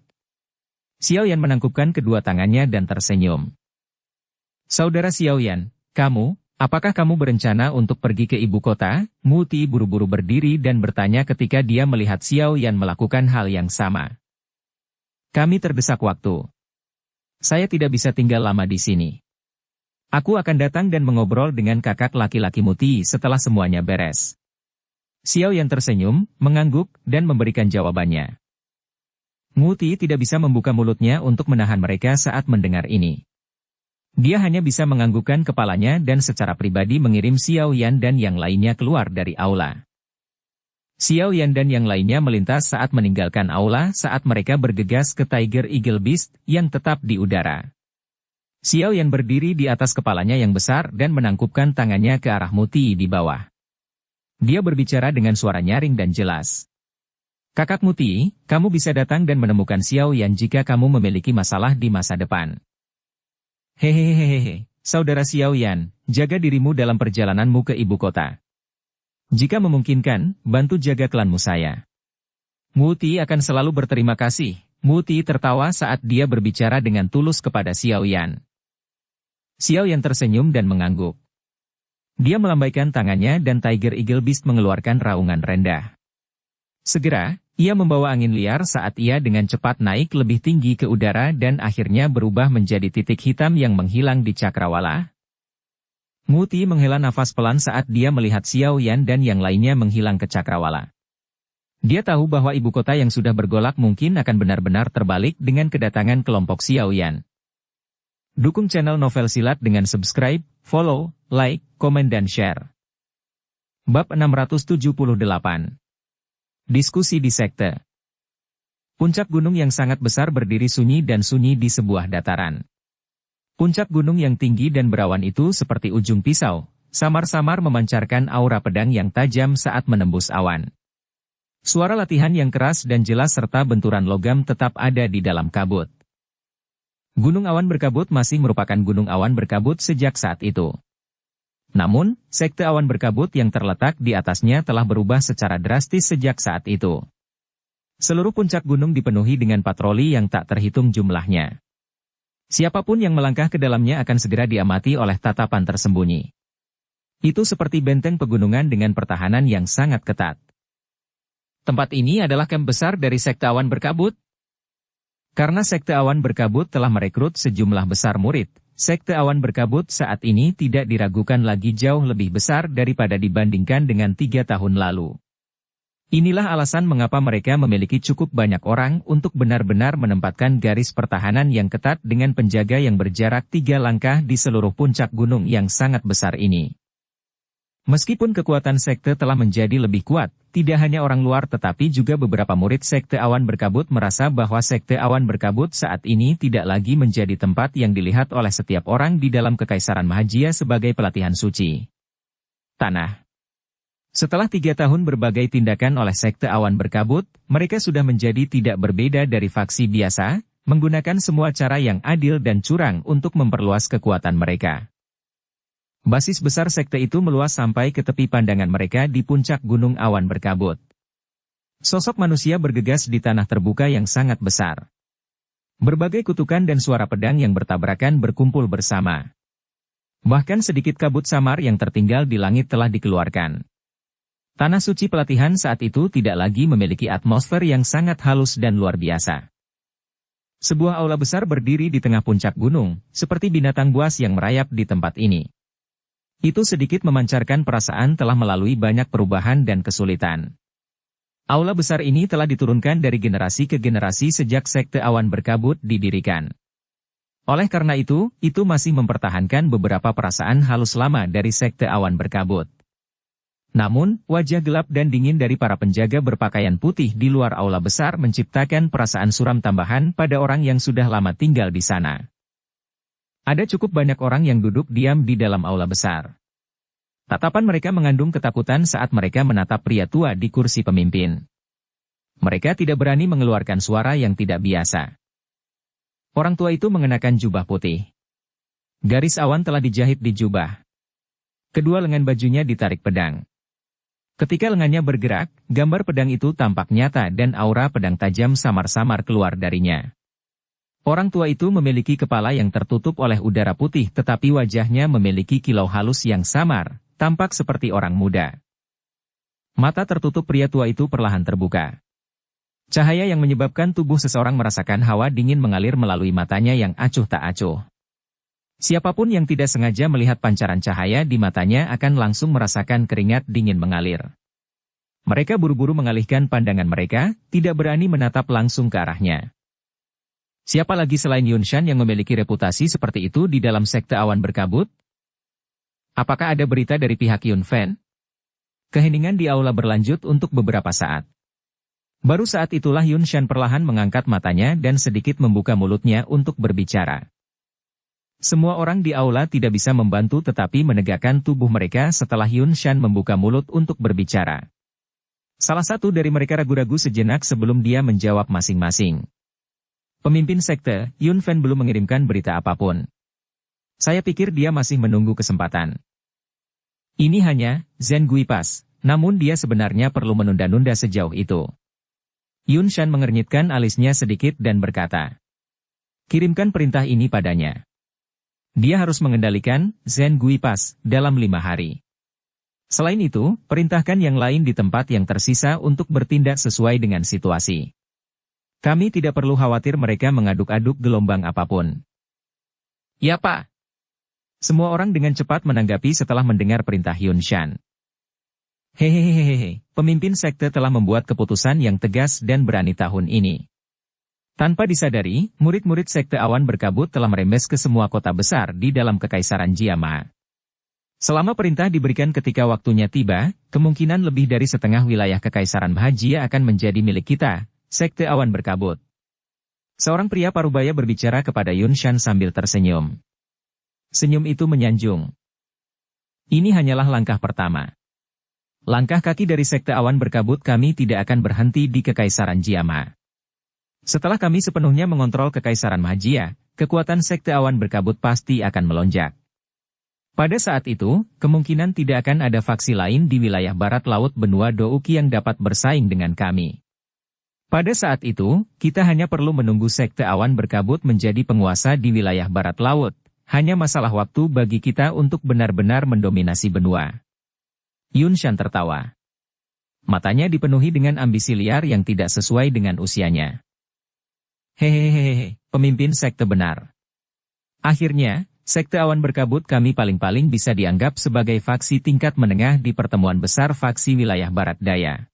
Speaker 1: Xiao Yan menangkupkan kedua tangannya dan tersenyum. Saudara Xiao Yan, apakah kamu berencana untuk pergi ke ibu kota? Muti buru-buru berdiri dan bertanya ketika dia melihat Xiao Yan melakukan hal yang sama. Kami terdesak waktu. Saya tidak bisa tinggal lama di sini. Aku akan datang dan mengobrol dengan kakak laki-laki Muti setelah semuanya beres. Xiao Yan tersenyum, mengangguk, dan memberikan jawabannya. Muti tidak bisa membuka mulutnya untuk menahan mereka saat mendengar ini. Dia hanya bisa menganggukkan kepalanya dan secara pribadi mengirim Xiao Yan dan yang lainnya keluar dari aula. Xiao Yan dan yang lainnya melintas saat meninggalkan aula saat mereka bergegas ke Tiger Eagle Beast yang tetap di udara. Xiao Yan berdiri di atas kepalanya yang besar dan menangkupkan tangannya ke arah Muti di bawah. Dia berbicara dengan suara nyaring dan jelas. Kakak Muti, kamu bisa datang dan menemukan Xiao Yan jika kamu memiliki masalah di masa depan. Hehehehe, saudara Xiao Yan, jaga dirimu dalam perjalananmu ke ibu kota. Jika memungkinkan, bantu jaga klanmu saya. Muti akan selalu berterima kasih. Muti tertawa saat dia berbicara dengan tulus kepada Xiao Yan. Xiao Yan tersenyum dan mengangguk. Dia melambaikan tangannya dan Tiger Eagle Beast mengeluarkan raungan rendah. Segera, ia membawa angin liar saat ia dengan cepat naik lebih tinggi ke udara dan akhirnya berubah menjadi titik hitam yang menghilang di cakrawala. Muti menghela nafas pelan saat dia melihat Xiao Yan dan yang lainnya menghilang ke cakrawala. Dia tahu bahwa ibu kota yang sudah bergolak mungkin akan benar-benar terbalik dengan kedatangan kelompok Xiao Yan. Dukung channel Novel Silat dengan subscribe, follow, like, komen dan share. Bab 678. Diskusi di sekte. Puncak gunung yang sangat besar berdiri sunyi dan sunyi di sebuah dataran. Puncak gunung yang tinggi dan berawan itu seperti ujung pisau, samar-samar memancarkan aura pedang yang tajam saat menembus awan. Suara latihan yang keras dan jelas serta benturan logam tetap ada di dalam kabut. Gunung awan berkabut masih merupakan gunung awan berkabut sejak saat itu. Namun, sekte awan berkabut yang terletak di atasnya telah berubah secara drastis sejak saat itu. Seluruh puncak gunung dipenuhi dengan patroli yang tak terhitung jumlahnya. Siapapun yang melangkah ke dalamnya akan segera diamati oleh tatapan tersembunyi. Itu seperti benteng pegunungan dengan pertahanan yang sangat ketat. Tempat ini adalah kamp besar dari sekte awan berkabut. Karena sekte awan berkabut telah merekrut sejumlah besar murid, sekte awan berkabut saat ini tidak diragukan lagi jauh lebih besar daripada dibandingkan dengan 3 tahun lalu. Inilah alasan mengapa mereka memiliki cukup banyak orang untuk benar-benar menempatkan garis pertahanan yang ketat dengan penjaga yang berjarak 3 langkah di seluruh puncak gunung yang sangat besar ini. Meskipun kekuatan sekte telah menjadi lebih kuat, tidak hanya orang luar tetapi juga beberapa murid sekte awan berkabut merasa bahwa sekte awan berkabut saat ini tidak lagi menjadi tempat yang dilihat oleh setiap orang di dalam Kekaisaran Mahajia sebagai pelatihan suci. Tanah. Setelah 3 tahun berbagai tindakan oleh sekte awan berkabut, mereka sudah menjadi tidak berbeda dari faksi biasa, menggunakan semua cara yang adil dan curang untuk memperluas kekuatan mereka. Basis besar sekte itu meluas sampai ke tepi pandangan mereka di puncak gunung awan berkabut. Sosok manusia bergegas di tanah terbuka yang sangat besar. Berbagai kutukan dan suara pedang yang bertabrakan berkumpul bersama. Bahkan sedikit kabut samar yang tertinggal di langit telah dikeluarkan. Tanah suci pelatihan saat itu tidak lagi memiliki atmosfer yang sangat halus dan luar biasa. Sebuah aula besar berdiri di tengah puncak gunung, seperti binatang buas yang merayap di tempat ini. Itu sedikit memancarkan perasaan telah melalui banyak perubahan dan kesulitan. Aula besar ini telah diturunkan dari generasi ke generasi sejak sekte awan berkabut didirikan. Oleh karena itu masih mempertahankan beberapa perasaan halus lama dari sekte awan berkabut. Namun, wajah gelap dan dingin dari para penjaga berpakaian putih di luar aula besar menciptakan perasaan suram tambahan pada orang yang sudah lama tinggal di sana. Ada cukup banyak orang yang duduk diam di dalam aula besar. Tatapan mereka mengandung ketakutan saat mereka menatap pria tua di kursi pemimpin. Mereka tidak berani mengeluarkan suara yang tidak biasa. Orang tua itu mengenakan jubah putih. Garis awan telah dijahit di jubah. Kedua lengan bajunya ditarik pedang. Ketika lengannya bergerak, gambar pedang itu tampak nyata dan aura pedang tajam samar-samar keluar darinya. Orang tua itu memiliki kepala yang tertutup oleh udara putih tetapi wajahnya memiliki kilau halus yang samar, tampak seperti orang muda. Mata tertutup pria tua itu perlahan terbuka. Cahaya yang menyebabkan tubuh seseorang merasakan hawa dingin mengalir melalui matanya yang acuh tak acuh. Siapapun yang tidak sengaja melihat pancaran cahaya di matanya akan langsung merasakan keringat dingin mengalir. Mereka buru-buru mengalihkan pandangan mereka, tidak berani menatap langsung ke arahnya. Siapa lagi selain Yunshan yang memiliki reputasi seperti itu di dalam sekte awan berkabut? Apakah ada berita dari pihak Yunfen? Keheningan di aula berlanjut untuk beberapa saat. Baru saat itulah Yunshan perlahan mengangkat matanya dan sedikit membuka mulutnya untuk berbicara. Semua orang di aula tidak bisa membantu tetapi menegakkan tubuh mereka setelah Yunshan membuka mulut untuk berbicara. Salah satu dari mereka ragu-ragu sejenak sebelum dia menjawab masing-masing. Pemimpin sekte, Yunfen belum mengirimkan berita apapun. Saya pikir dia masih menunggu kesempatan. Ini hanya Zhen Guipas, namun dia sebenarnya perlu menunda-nunda sejauh itu. Yunshan mengernyitkan alisnya sedikit dan berkata, kirimkan perintah ini padanya. Dia harus mengendalikan Zhen Guipas dalam 5 hari. Selain itu, perintahkan yang lain di tempat yang tersisa untuk bertindak sesuai dengan situasi. Kami tidak perlu khawatir mereka mengaduk-aduk gelombang apapun. Ya Pak. Semua orang dengan cepat menanggapi setelah mendengar perintah Yunshan. Hehehehehe, pemimpin sekte telah membuat keputusan yang tegas dan berani tahun ini. Tanpa disadari, murid-murid sekte awan berkabut telah merembes ke semua kota besar di dalam Kekaisaran Jiama. Selama perintah diberikan ketika waktunya tiba, kemungkinan lebih dari setengah wilayah Kekaisaran Bhajia akan menjadi milik kita, sekte awan berkabut. Seorang pria parubaya berbicara kepada Yunshan sambil tersenyum. Senyum itu menyanjung. Ini hanyalah langkah pertama. Langkah kaki dari sekte awan berkabut kami tidak akan berhenti di Kekaisaran Jiama. Setelah kami sepenuhnya mengontrol Kekaisaran Bhajia, kekuatan sekte awan berkabut pasti akan melonjak. Pada saat itu, kemungkinan tidak akan ada faksi lain di wilayah barat laut benua Douki yang dapat bersaing dengan kami. Pada saat itu, kita hanya perlu menunggu sekte awan berkabut menjadi penguasa di wilayah barat laut. Hanya masalah waktu bagi kita untuk benar-benar mendominasi benua. Yunshan tertawa. Matanya dipenuhi dengan ambisi liar yang tidak sesuai dengan usianya. Hehehehe, pemimpin sekte benar. Akhirnya, sekte awan berkabut kami paling-paling bisa dianggap sebagai faksi tingkat menengah di pertemuan besar faksi wilayah barat daya.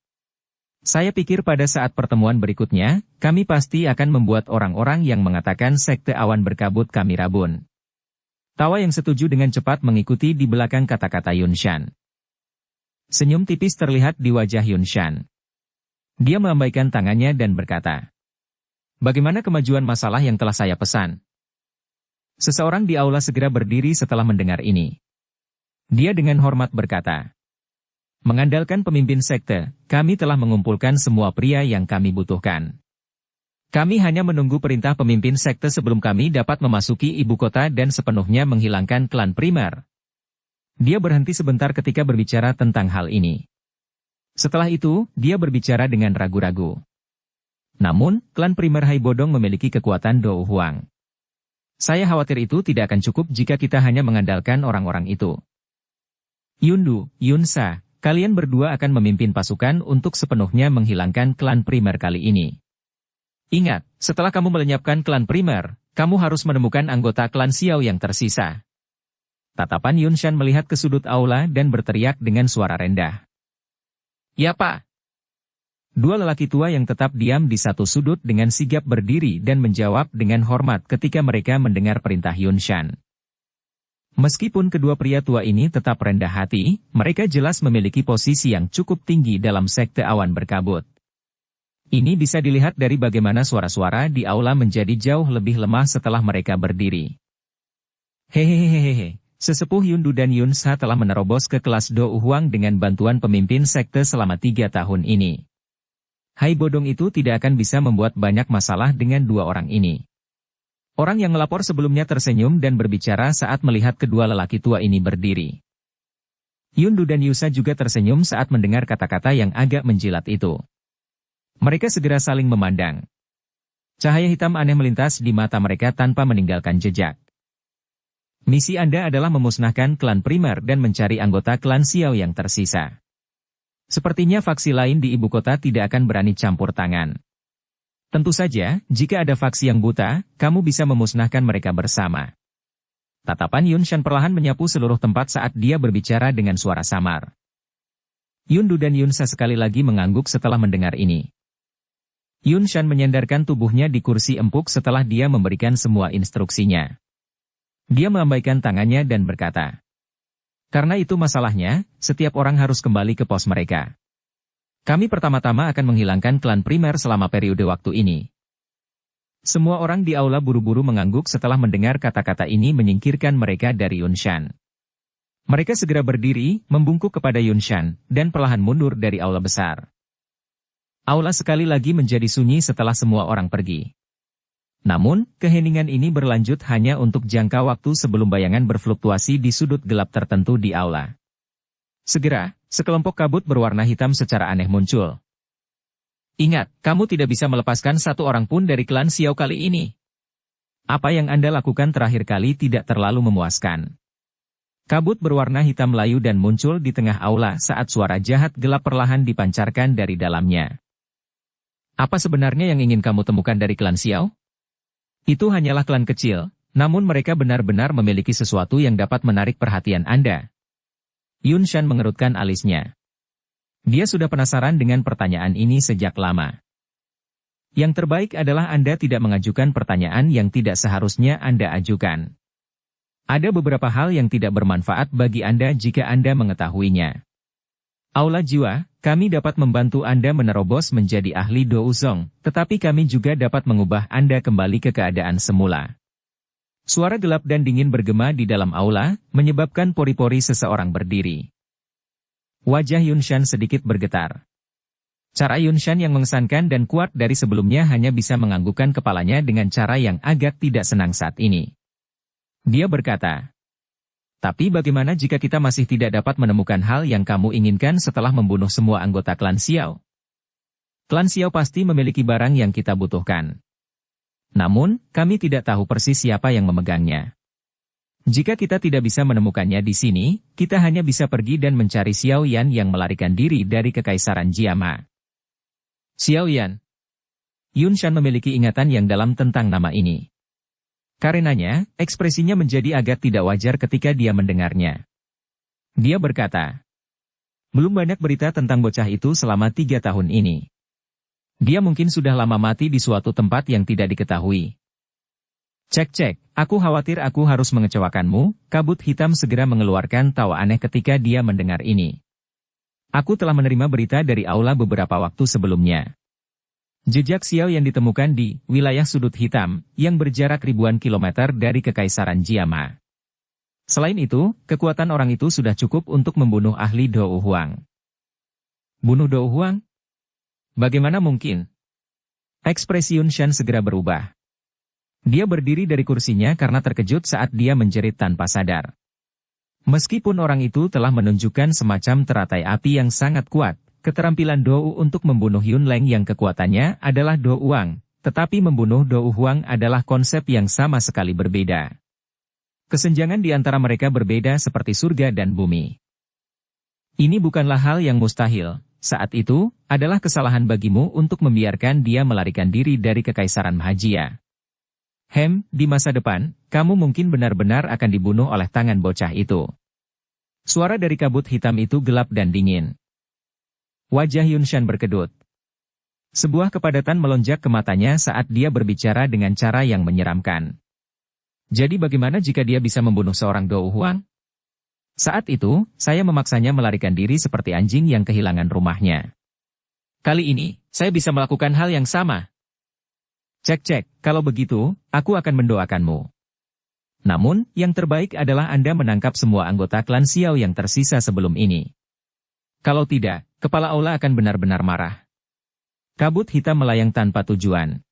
Speaker 1: Saya pikir pada saat pertemuan berikutnya, kami pasti akan membuat orang-orang yang mengatakan sekte awan berkabut kami rabun. Tawa yang setuju dengan cepat mengikuti di belakang kata-kata Yunshan. Senyum tipis terlihat di wajah Yunshan. Dia melambaikan tangannya dan berkata, bagaimana kemajuan masalah yang telah saya pesan? Seseorang di aula segera berdiri setelah mendengar ini. Dia dengan hormat berkata, mengandalkan pemimpin sekte, kami telah mengumpulkan semua pria yang kami butuhkan. Kami hanya menunggu perintah pemimpin sekte sebelum kami dapat memasuki ibu kota dan sepenuhnya menghilangkan klan primer. Dia berhenti sebentar ketika berbicara tentang hal ini. Setelah itu, dia berbicara dengan ragu-ragu. Namun, klan primer Hai Bodong memiliki kekuatan Dou Huang. Saya khawatir itu tidak akan cukup jika kita hanya mengandalkan orang-orang itu. Yundu, Yunsa, kalian berdua akan memimpin pasukan untuk sepenuhnya menghilangkan klan primer kali ini. Ingat, setelah kamu melenyapkan klan primer, kamu harus menemukan anggota klan Xiao yang tersisa. Tatapan Yunshan melihat ke sudut aula dan berteriak dengan suara rendah. Ya Pak. Dua lelaki tua yang tetap diam di satu sudut dengan sigap berdiri dan menjawab dengan hormat ketika mereka mendengar perintah Yunshan. Meskipun kedua pria tua ini tetap rendah hati, mereka jelas memiliki posisi yang cukup tinggi dalam sekte awan berkabut. Ini bisa dilihat dari bagaimana suara-suara di aula menjadi jauh lebih lemah setelah mereka berdiri. Hehehehehe. Sesepuh Yundu dan Yunsa telah menerobos ke kelas Dou Huang dengan bantuan pemimpin sekte selama 3 tahun ini. Hai Bodong itu tidak akan bisa membuat banyak masalah dengan dua orang ini. Orang yang melapor sebelumnya tersenyum dan berbicara saat melihat kedua lelaki tua ini berdiri. Yundu dan Yusa juga tersenyum saat mendengar kata-kata yang agak menjilat itu. Mereka segera saling memandang. Cahaya hitam aneh melintas di mata mereka tanpa meninggalkan jejak. Misi Anda adalah memusnahkan klan primer dan mencari anggota klan Xiao yang tersisa. Sepertinya faksi lain di ibu kota tidak akan berani campur tangan. Tentu saja, jika ada faksi yang buta, kamu bisa memusnahkan mereka bersama. Tatapan Yun Shan perlahan menyapu seluruh tempat saat dia berbicara dengan suara samar. Yun Du dan Yun Sa sekali lagi mengangguk setelah mendengar ini. Yun Shan menyandarkan tubuhnya di kursi empuk setelah dia memberikan semua instruksinya. Dia melambaikan tangannya dan berkata, "Karena itu masalahnya, setiap orang harus kembali ke pos mereka. Kami pertama-tama akan menghilangkan klan primer selama periode waktu ini." Semua orang di aula buru-buru mengangguk setelah mendengar kata-kata ini menyingkirkan mereka dari Yun Shan. Mereka segera berdiri, membungkuk kepada Yun Shan, dan perlahan mundur dari aula besar. Aula sekali lagi menjadi sunyi setelah semua orang pergi. Namun, keheningan ini berlanjut hanya untuk jangka waktu sebelum bayangan berfluktuasi di sudut gelap tertentu di aula. Segera, sekelompok kabut berwarna hitam secara aneh muncul. "Ingat, kamu tidak bisa melepaskan satu orang pun dari klan Xiao kali ini. Apa yang Anda lakukan terakhir kali tidak terlalu memuaskan." Kabut berwarna hitam layu dan muncul di tengah aula saat suara jahat gelap perlahan dipancarkan dari dalamnya. "Apa sebenarnya yang ingin kamu temukan dari klan Xiao? Itu hanyalah klan kecil, namun mereka benar-benar memiliki sesuatu yang dapat menarik perhatian Anda." Yun Shan mengerutkan alisnya. Dia sudah penasaran dengan pertanyaan ini sejak lama. Yang terbaik adalah Anda tidak mengajukan pertanyaan yang tidak seharusnya Anda ajukan. Ada beberapa hal yang tidak bermanfaat bagi Anda jika Anda mengetahuinya. Aula jiwa, kami dapat membantu Anda menerobos menjadi ahli Douzong, tetapi kami juga dapat mengubah Anda kembali ke keadaan semula. Suara gelap dan dingin bergema di dalam aula, menyebabkan pori-pori seseorang berdiri. Wajah Yun Shan sedikit bergetar. Cara Yun Shan yang mengesankan dan kuat dari sebelumnya hanya bisa menganggukkan kepalanya dengan cara yang agak tidak senang saat ini. Dia berkata, "Tapi bagaimana jika kita masih tidak dapat menemukan hal yang kamu inginkan setelah membunuh semua anggota klan Xiao? Klan Xiao pasti memiliki barang yang kita butuhkan. Namun, kami tidak tahu persis siapa yang memegangnya. Jika kita tidak bisa menemukannya di sini, kita hanya bisa pergi dan mencari Xiao Yan yang melarikan diri dari Kekaisaran Jiama." Xiao Yan. Yun Shan memiliki ingatan yang dalam tentang nama ini. Karenanya, ekspresinya menjadi agak tidak wajar ketika dia mendengarnya. Dia berkata, "Belum banyak berita tentang bocah itu selama 3 tahun ini. Dia mungkin sudah lama mati di suatu tempat yang tidak diketahui." Cek, aku khawatir aku harus mengecewakanmu." Kabut hitam segera mengeluarkan tawa aneh ketika dia mendengar ini. "Aku telah menerima berita dari aula beberapa waktu sebelumnya. Jejak Xiao yang ditemukan di wilayah sudut hitam, yang berjarak ribuan kilometer dari Kekaisaran Jiama. Selain itu, kekuatan orang itu sudah cukup untuk membunuh ahli Dou Huang." "Bunuh Dou Huang? Bagaimana mungkin?" Ekspresi Yun Shan segera berubah. Dia berdiri dari kursinya karena terkejut saat dia menjerit tanpa sadar. Meskipun orang itu telah menunjukkan semacam teratai api yang sangat kuat, keterampilan Dou untuk membunuh Yun Leng yang kekuatannya adalah Dou Huang, tetapi membunuh Dou Huang adalah konsep yang sama sekali berbeda. Kesenjangan di antara mereka berbeda seperti surga dan bumi. Ini bukanlah hal yang mustahil. Saat itu, adalah kesalahan bagimu untuk membiarkan dia melarikan diri dari Kekaisaran Mahajia. Di masa depan, kamu mungkin benar-benar akan dibunuh oleh tangan bocah itu." Suara dari kabut hitam itu gelap dan dingin. Wajah Yun Shan berkedut. Sebuah kepadatan melonjak ke matanya saat dia berbicara dengan cara yang menyeramkan. "Jadi bagaimana jika dia bisa membunuh seorang Dou Huang? Saat itu, saya memaksanya melarikan diri seperti anjing yang kehilangan rumahnya. Kali ini, saya bisa melakukan hal yang sama." Cek, kalau begitu, aku akan mendoakanmu. Namun, yang terbaik adalah Anda menangkap semua anggota klan Xiao yang tersisa sebelum ini. Kalau tidak, kepala aula akan benar-benar marah. Kabut hitam melayang tanpa tujuan.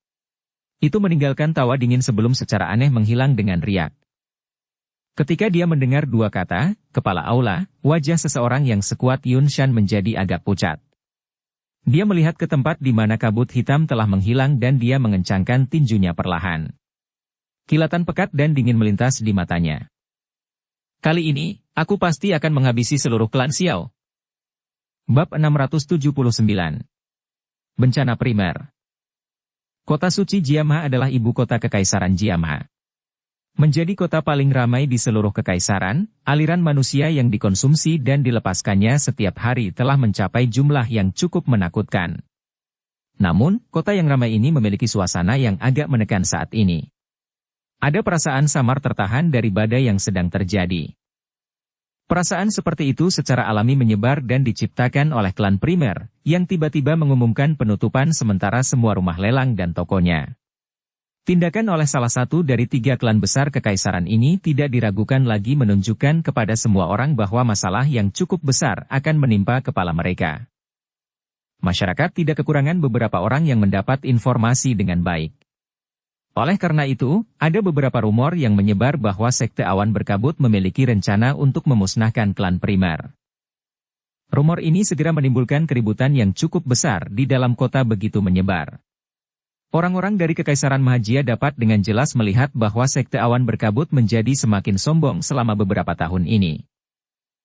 Speaker 1: Itu meninggalkan tawa dingin sebelum secara aneh menghilang dengan riak. Ketika dia mendengar dua kata, kepala aula, wajah seseorang yang sekuat Yun Shan menjadi agak pucat. Dia melihat ke tempat di mana kabut hitam telah menghilang dan dia mengencangkan tinjunya perlahan. Kilatan pekat dan dingin melintas di matanya. "Kali ini, aku pasti akan menghabisi seluruh klan Xiao." Bab 679. Bencana primer. Kota suci Jiamha adalah ibu kota Kekaisaran Jiamha. Menjadi kota paling ramai di seluruh kekaisaran, aliran manusia yang dikonsumsi dan dilepaskannya setiap hari telah mencapai jumlah yang cukup menakutkan. Namun, kota yang ramai ini memiliki suasana yang agak menekan saat ini. Ada perasaan samar tertahan dari badai yang sedang terjadi. Perasaan seperti itu secara alami menyebar dan diciptakan oleh klan primer, yang tiba-tiba mengumumkan penutupan sementara semua rumah lelang dan tokonya. Tindakan oleh salah satu dari 3 klan besar kekaisaran ini tidak diragukan lagi menunjukkan kepada semua orang bahwa masalah yang cukup besar akan menimpa kepala mereka. Masyarakat tidak kekurangan beberapa orang yang mendapat informasi dengan baik. Oleh karena itu, ada beberapa rumor yang menyebar bahwa Sekte Awan Berkabut memiliki rencana untuk memusnahkan klan primer. Rumor ini segera menimbulkan keributan yang cukup besar di dalam kota begitu menyebar. Orang-orang dari Kekaisaran Mahajia dapat dengan jelas melihat bahwa Sekte Awan Berkabut menjadi semakin sombong selama beberapa tahun ini.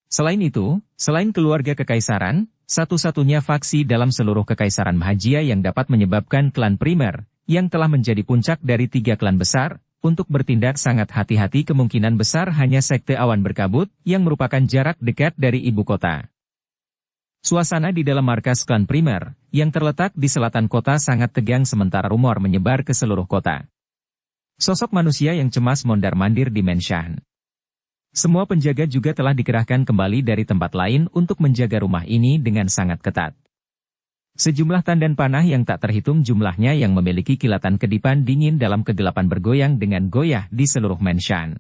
Speaker 1: Selain itu, selain keluarga Kekaisaran, satu-satunya faksi dalam seluruh Kekaisaran Mahajia yang dapat menyebabkan klan primer, yang telah menjadi puncak dari 3 klan besar, untuk bertindak sangat hati-hati kemungkinan besar hanya Sekte Awan Berkabut, yang merupakan jarak dekat dari ibu kota. Suasana di dalam markas klan primer, yang terletak di selatan kota sangat tegang sementara rumor menyebar ke seluruh kota. Sosok manusia yang cemas mondar-mandir di Menshan. Semua penjaga juga telah dikerahkan kembali dari tempat lain untuk menjaga rumah ini dengan sangat ketat. Sejumlah tandan panah yang tak terhitung jumlahnya yang memiliki kilatan kedipan dingin dalam kegelapan bergoyang dengan goyah di seluruh Menshan.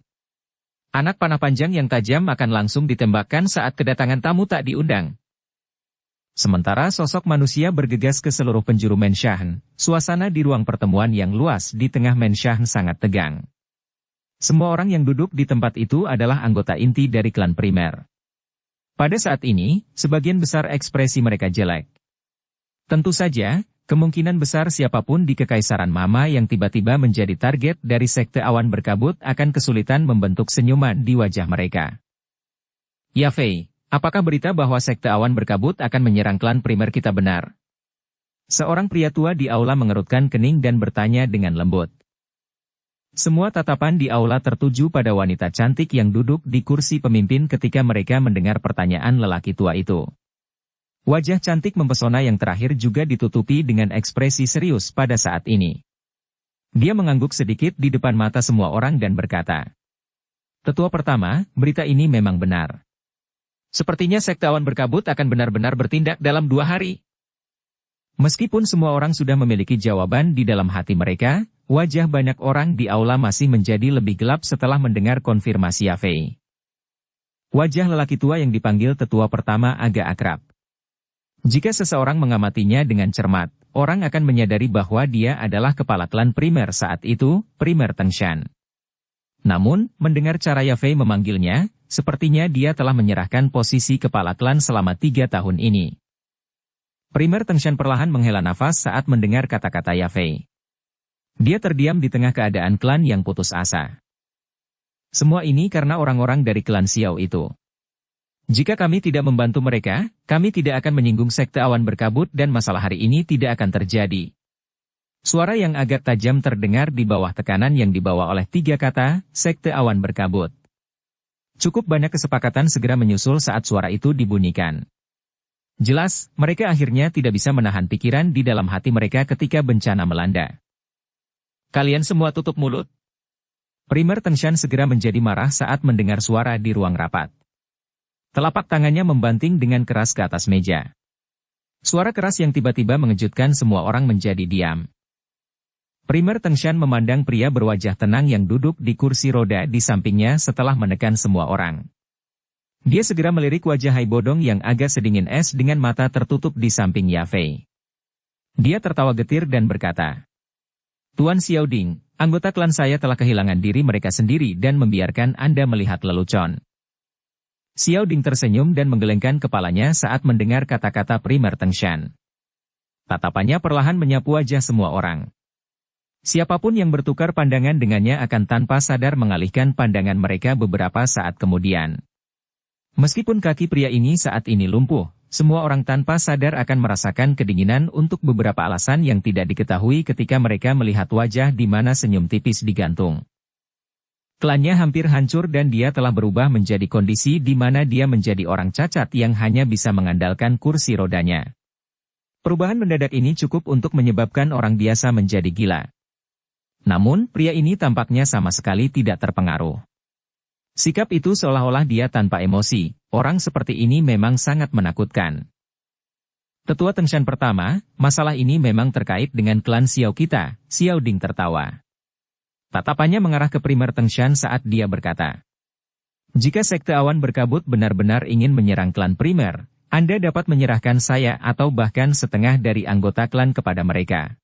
Speaker 1: Anak panah panjang yang tajam akan langsung ditembakkan saat kedatangan tamu tak diundang. Sementara sosok manusia bergegas ke seluruh penjuru Menshan, suasana di ruang pertemuan yang luas di tengah Menshan sangat tegang. Semua orang yang duduk di tempat itu adalah anggota inti dari klan primer. Pada saat ini, sebagian besar ekspresi mereka jelek. Tentu saja, kemungkinan besar siapapun di Kekaisaran Mama yang tiba-tiba menjadi target dari Sekte Awan Berkabut akan kesulitan membentuk senyuman di wajah mereka. Ya Fei, apakah berita bahwa Sekte Awan Berkabut akan menyerang klan primer kita benar? Seorang pria tua di aula mengerutkan kening dan bertanya dengan lembut. Semua tatapan di aula tertuju pada wanita cantik yang duduk di kursi pemimpin ketika mereka mendengar pertanyaan lelaki tua itu. Wajah cantik mempesona yang terakhir juga ditutupi dengan ekspresi serius pada saat ini. Dia mengangguk sedikit di depan mata semua orang dan berkata, "Tetua pertama, berita ini memang benar. Sepertinya Sekte Awan Berkabut akan benar-benar bertindak dalam 2 hari." Meskipun semua orang sudah memiliki jawaban di dalam hati mereka, wajah banyak orang di aula masih menjadi lebih gelap setelah mendengar konfirmasi Yafei. Wajah lelaki tua yang dipanggil tetua pertama agak akrab. Jika seseorang mengamatinya dengan cermat, orang akan menyadari bahwa dia adalah kepala klan primer saat itu, Primer Tengshan. Namun, mendengar cara Yafei memanggilnya, sepertinya dia telah menyerahkan posisi kepala klan selama 3 tahun ini. Primer Tengshan perlahan menghela nafas saat mendengar kata-kata Yafei. Dia terdiam di tengah keadaan klan yang putus asa. Semua ini karena orang-orang dari klan Xiao itu. Jika kami tidak membantu mereka, kami tidak akan menyinggung Sekte Awan Berkabut dan masalah hari ini tidak akan terjadi. Suara yang agak tajam terdengar di bawah tekanan yang dibawa oleh 3 kata, Sekte Awan Berkabut. Cukup banyak kesepakatan segera menyusul saat suara itu dibunyikan. Jelas, mereka akhirnya tidak bisa menahan pikiran di dalam hati mereka ketika bencana melanda. "Kalian semua tutup mulut." Primer Tengshan segera menjadi marah saat mendengar suara di ruang rapat. Telapak tangannya membanting dengan keras ke atas meja. Suara keras yang tiba-tiba mengejutkan semua orang menjadi diam. Primer Tengshan memandang pria berwajah tenang yang duduk di kursi roda di sampingnya setelah menekan semua orang. Dia segera melirik wajah Hai Bodong yang agak sedingin es dengan mata tertutup di samping Yafei. Dia tertawa getir dan berkata, "Tuan Xiaoding, anggota klan saya telah kehilangan diri mereka sendiri dan membiarkan Anda melihat lelucon." Xiaoding tersenyum dan menggelengkan kepalanya saat mendengar kata-kata Primer Tengshan. Tatapannya perlahan menyapu wajah semua orang. Siapapun yang bertukar pandangan dengannya akan tanpa sadar mengalihkan pandangan mereka beberapa saat kemudian. Meskipun kaki pria ini saat ini lumpuh, semua orang tanpa sadar akan merasakan kedinginan untuk beberapa alasan yang tidak diketahui ketika mereka melihat wajah di mana senyum tipis digantung. Klannya hampir hancur dan dia telah berubah menjadi kondisi di mana dia menjadi orang cacat yang hanya bisa mengandalkan kursi rodanya. Perubahan mendadak ini cukup untuk menyebabkan orang biasa menjadi gila. Namun, pria ini tampaknya sama sekali tidak terpengaruh. Sikap itu seolah-olah dia tanpa emosi. Orang seperti ini memang sangat menakutkan. Tetua Tengshan pertama, masalah ini memang terkait dengan klan Xiao kita, Xiao Ding tertawa. Tatapannya mengarah ke primer Tengshan saat dia berkata, jika Sekte Awan Berkabut benar-benar ingin menyerang klan primer, Anda dapat menyerahkan saya atau bahkan setengah dari anggota klan kepada mereka.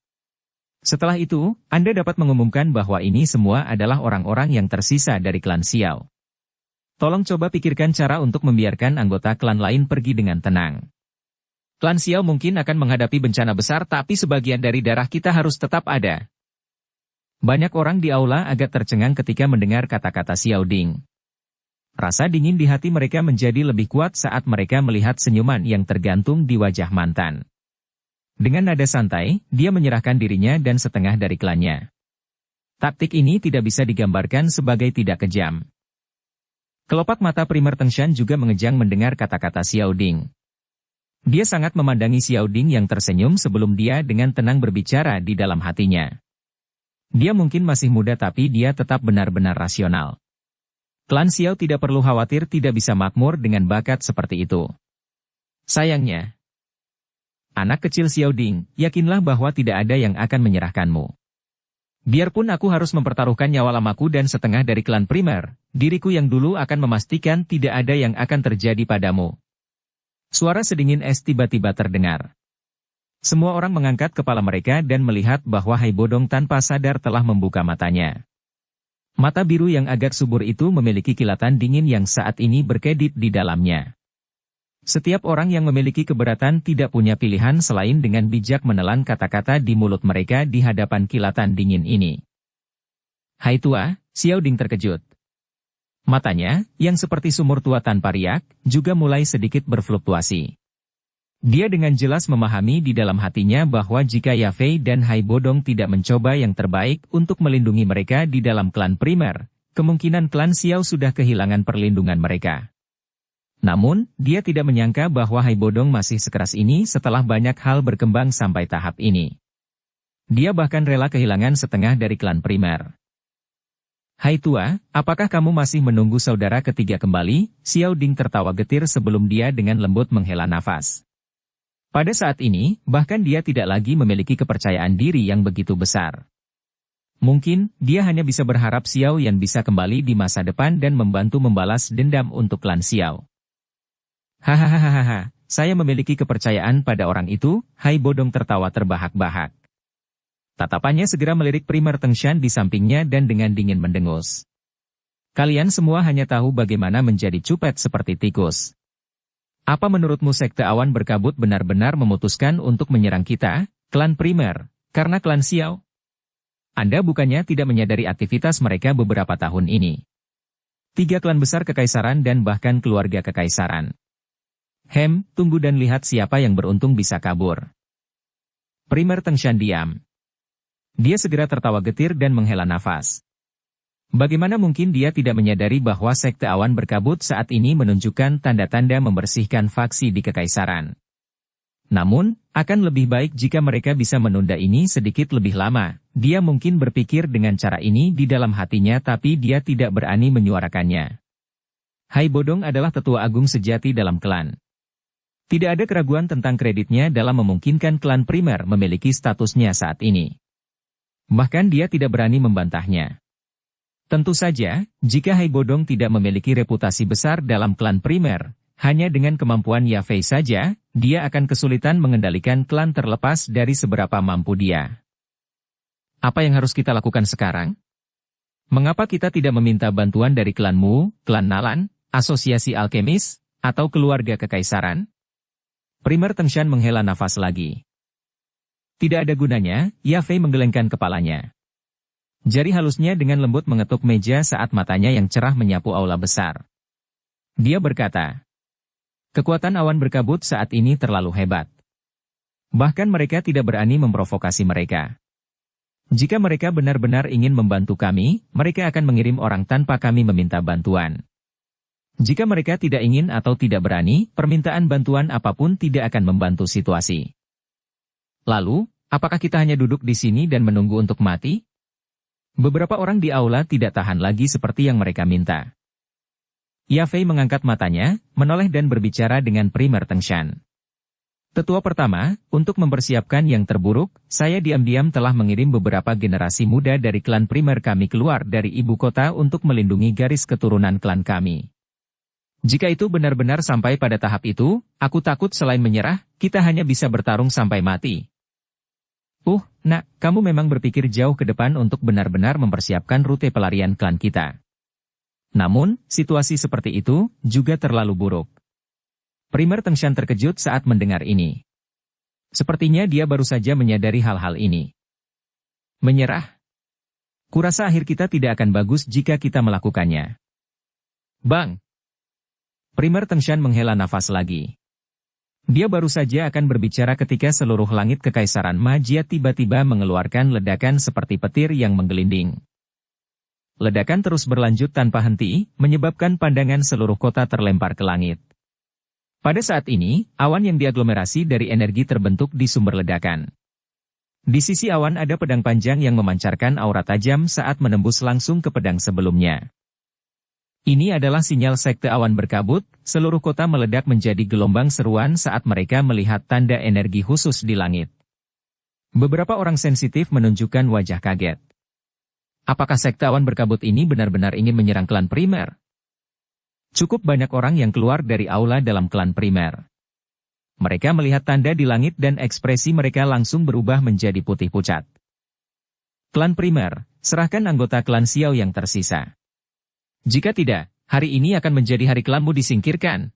Speaker 1: Setelah itu, Anda dapat mengumumkan bahwa ini semua adalah orang-orang yang tersisa dari klan Xiao. Tolong coba pikirkan cara untuk membiarkan anggota klan lain pergi dengan tenang. Klan Xiao mungkin akan menghadapi bencana besar tapi sebagian dari darah kita harus tetap ada. Banyak orang di aula agak tercengang ketika mendengar kata-kata Xiao Ding. Rasa dingin di hati mereka menjadi lebih kuat saat mereka melihat senyuman yang tergantung di wajah mantan. Dengan nada santai, dia menyerahkan dirinya dan setengah dari klannya. Taktik ini tidak bisa digambarkan sebagai tidak kejam. Kelopak mata primer Tengshan juga mengejang mendengar kata-kata Xiao Ding. Dia sangat memandangi Xiao Ding yang tersenyum sebelum dia dengan tenang berbicara di dalam hatinya. Dia mungkin masih muda tapi dia tetap benar-benar rasional. Klan Xiao tidak perlu khawatir tidak bisa makmur dengan bakat seperti itu. Sayangnya, anak kecil Xiao Ding, yakinlah bahwa tidak ada yang akan menyerahkanmu. Biarpun aku harus mempertaruhkan nyawa lamaku dan setengah dari klan primer, diriku yang dulu akan memastikan tidak ada yang akan terjadi padamu. Suara sedingin es tiba-tiba terdengar. Semua orang mengangkat kepala mereka dan melihat bahwa Hai Bodong tanpa sadar telah membuka matanya. Mata biru yang agak subur itu memiliki kilatan dingin yang saat ini berkedip di dalamnya. Setiap orang yang memiliki keberatan tidak punya pilihan selain dengan bijak menelan kata-kata di mulut mereka di hadapan kilatan dingin ini. Hai tua, Xiao Ding terkejut. Matanya, yang seperti sumur tua tanpa riak, juga mulai sedikit berfluktuasi. Dia dengan jelas memahami di dalam hatinya bahwa jika Yafei dan Hai Bodong tidak mencoba yang terbaik untuk melindungi mereka di dalam klan primer, kemungkinan klan Xiao sudah kehilangan perlindungan mereka. Namun, dia tidak menyangka bahwa Hai Bodong masih sekeras ini setelah banyak hal berkembang sampai tahap ini. Dia bahkan rela kehilangan setengah dari klan primer. Hai tua, apakah kamu masih menunggu saudara ketiga kembali? Xiao Ding tertawa getir sebelum dia dengan lembut menghela nafas. Pada saat ini, bahkan dia tidak lagi memiliki kepercayaan diri yang begitu besar. Mungkin, dia hanya bisa berharap Xiao Yan bisa kembali di masa depan dan membantu membalas dendam untuk klan Xiao. Hahaha, saya memiliki kepercayaan pada orang itu, Hai Bodong tertawa terbahak-bahak. Tatapannya segera melirik primer Tengshan di sampingnya dan dengan dingin mendengus. Kalian semua hanya tahu bagaimana menjadi cupet seperti tikus. Apa menurutmu Sekte Awan Berkabut benar-benar memutuskan untuk menyerang kita, klan primer, karena klan Xiao? Anda bukannya tidak menyadari aktivitas mereka beberapa tahun ini. 3 klan besar kekaisaran dan bahkan keluarga kekaisaran. Tunggu dan lihat siapa yang beruntung bisa kabur. Primer Tengshan diam. Dia segera tertawa getir dan menghela nafas. Bagaimana mungkin dia tidak menyadari bahwa Sekte Awan Berkabut saat ini menunjukkan tanda-tanda membersihkan faksi di kekaisaran. Namun, akan lebih baik jika mereka bisa menunda ini sedikit lebih lama. Dia mungkin berpikir dengan cara ini di dalam hatinya tapi dia tidak berani menyuarakannya. Hai Bodong adalah tetua agung sejati dalam klan. Tidak ada keraguan tentang kreditnya dalam memungkinkan klan primer memiliki statusnya saat ini. Bahkan dia tidak berani membantahnya. Tentu saja, jika Hai Bodong tidak memiliki reputasi besar dalam klan primer, hanya dengan kemampuan Yafei saja, dia akan kesulitan mengendalikan klan terlepas dari seberapa mampu dia. Apa yang harus kita lakukan sekarang? Mengapa kita tidak meminta bantuan dari klanmu, klan Nalan, asosiasi alkemis, atau keluarga kekaisaran? Primer Tengshan menghela nafas lagi. Tidak ada gunanya, Yafei menggelengkan kepalanya. Jari halusnya dengan lembut mengetuk meja saat matanya yang cerah menyapu aula besar. Dia berkata, Kekuatan awan berkabut saat ini terlalu hebat. Bahkan mereka tidak berani memprovokasi mereka. Jika mereka benar-benar ingin membantu kami, mereka akan mengirim orang tanpa kami meminta bantuan. Jika mereka tidak ingin atau tidak berani, permintaan bantuan apapun tidak akan membantu situasi. Lalu, apakah kita hanya duduk di sini dan menunggu untuk mati? Beberapa orang di aula tidak tahan lagi seperti yang mereka minta. Yafei mengangkat matanya, menoleh dan berbicara dengan Primer Tengshan. Tetua pertama, untuk mempersiapkan yang terburuk, saya diam-diam telah mengirim beberapa generasi muda dari klan primer kami keluar dari ibu kota untuk melindungi garis keturunan klan kami. Jika itu benar-benar sampai pada tahap itu, aku takut selain menyerah, kita hanya bisa bertarung sampai mati. Nak, kamu memang berpikir jauh ke depan untuk benar-benar mempersiapkan rute pelarian klan kita. Namun, situasi seperti itu juga terlalu buruk. Primer Tengshan terkejut saat mendengar ini. Sepertinya dia baru saja menyadari hal-hal ini. Menyerah? Kurasa akhir kita tidak akan bagus jika kita melakukannya. Bang! Primer Tengshan menghela nafas lagi. Dia baru saja akan berbicara ketika seluruh langit kekaisaran Majia tiba-tiba mengeluarkan ledakan seperti petir yang menggelinding. Ledakan terus berlanjut tanpa henti, menyebabkan pandangan seluruh kota terlempar ke langit. Pada saat ini, awan yang diaglomerasi dari energi terbentuk di sumber ledakan. Di sisi awan ada pedang panjang yang memancarkan aura tajam saat menembus langsung ke pedang sebelumnya. Ini adalah sinyal sekte awan berkabut, seluruh kota meledak menjadi gelombang seruan saat mereka melihat tanda energi khusus di langit. Beberapa orang sensitif menunjukkan wajah kaget. Apakah sekte awan berkabut ini benar-benar ingin menyerang klan primer? Cukup banyak orang yang keluar dari aula dalam klan primer. Mereka melihat tanda di langit dan ekspresi mereka langsung berubah menjadi putih pucat. Klan primer, serahkan anggota klan Xiao yang tersisa. Jika tidak, hari ini akan menjadi hari klanmu disingkirkan.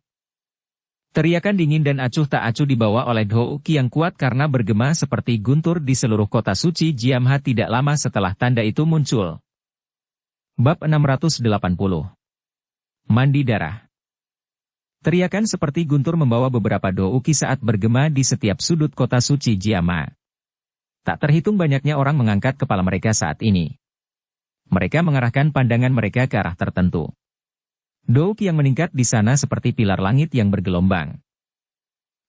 Speaker 1: Teriakan dingin dan acuh tak acuh dibawa oleh Houki yang kuat karena bergema seperti guntur di seluruh kota suci Jiamha tidak lama setelah tanda itu muncul. Bab 680. Mandi darah. Teriakan seperti guntur membawa beberapa Houki saat bergema di setiap sudut kota suci Jiamha. Tak terhitung banyaknya orang mengangkat kepala mereka saat ini. Mereka mengarahkan pandangan mereka ke arah tertentu. Houki yang meningkat di sana seperti pilar langit yang bergelombang.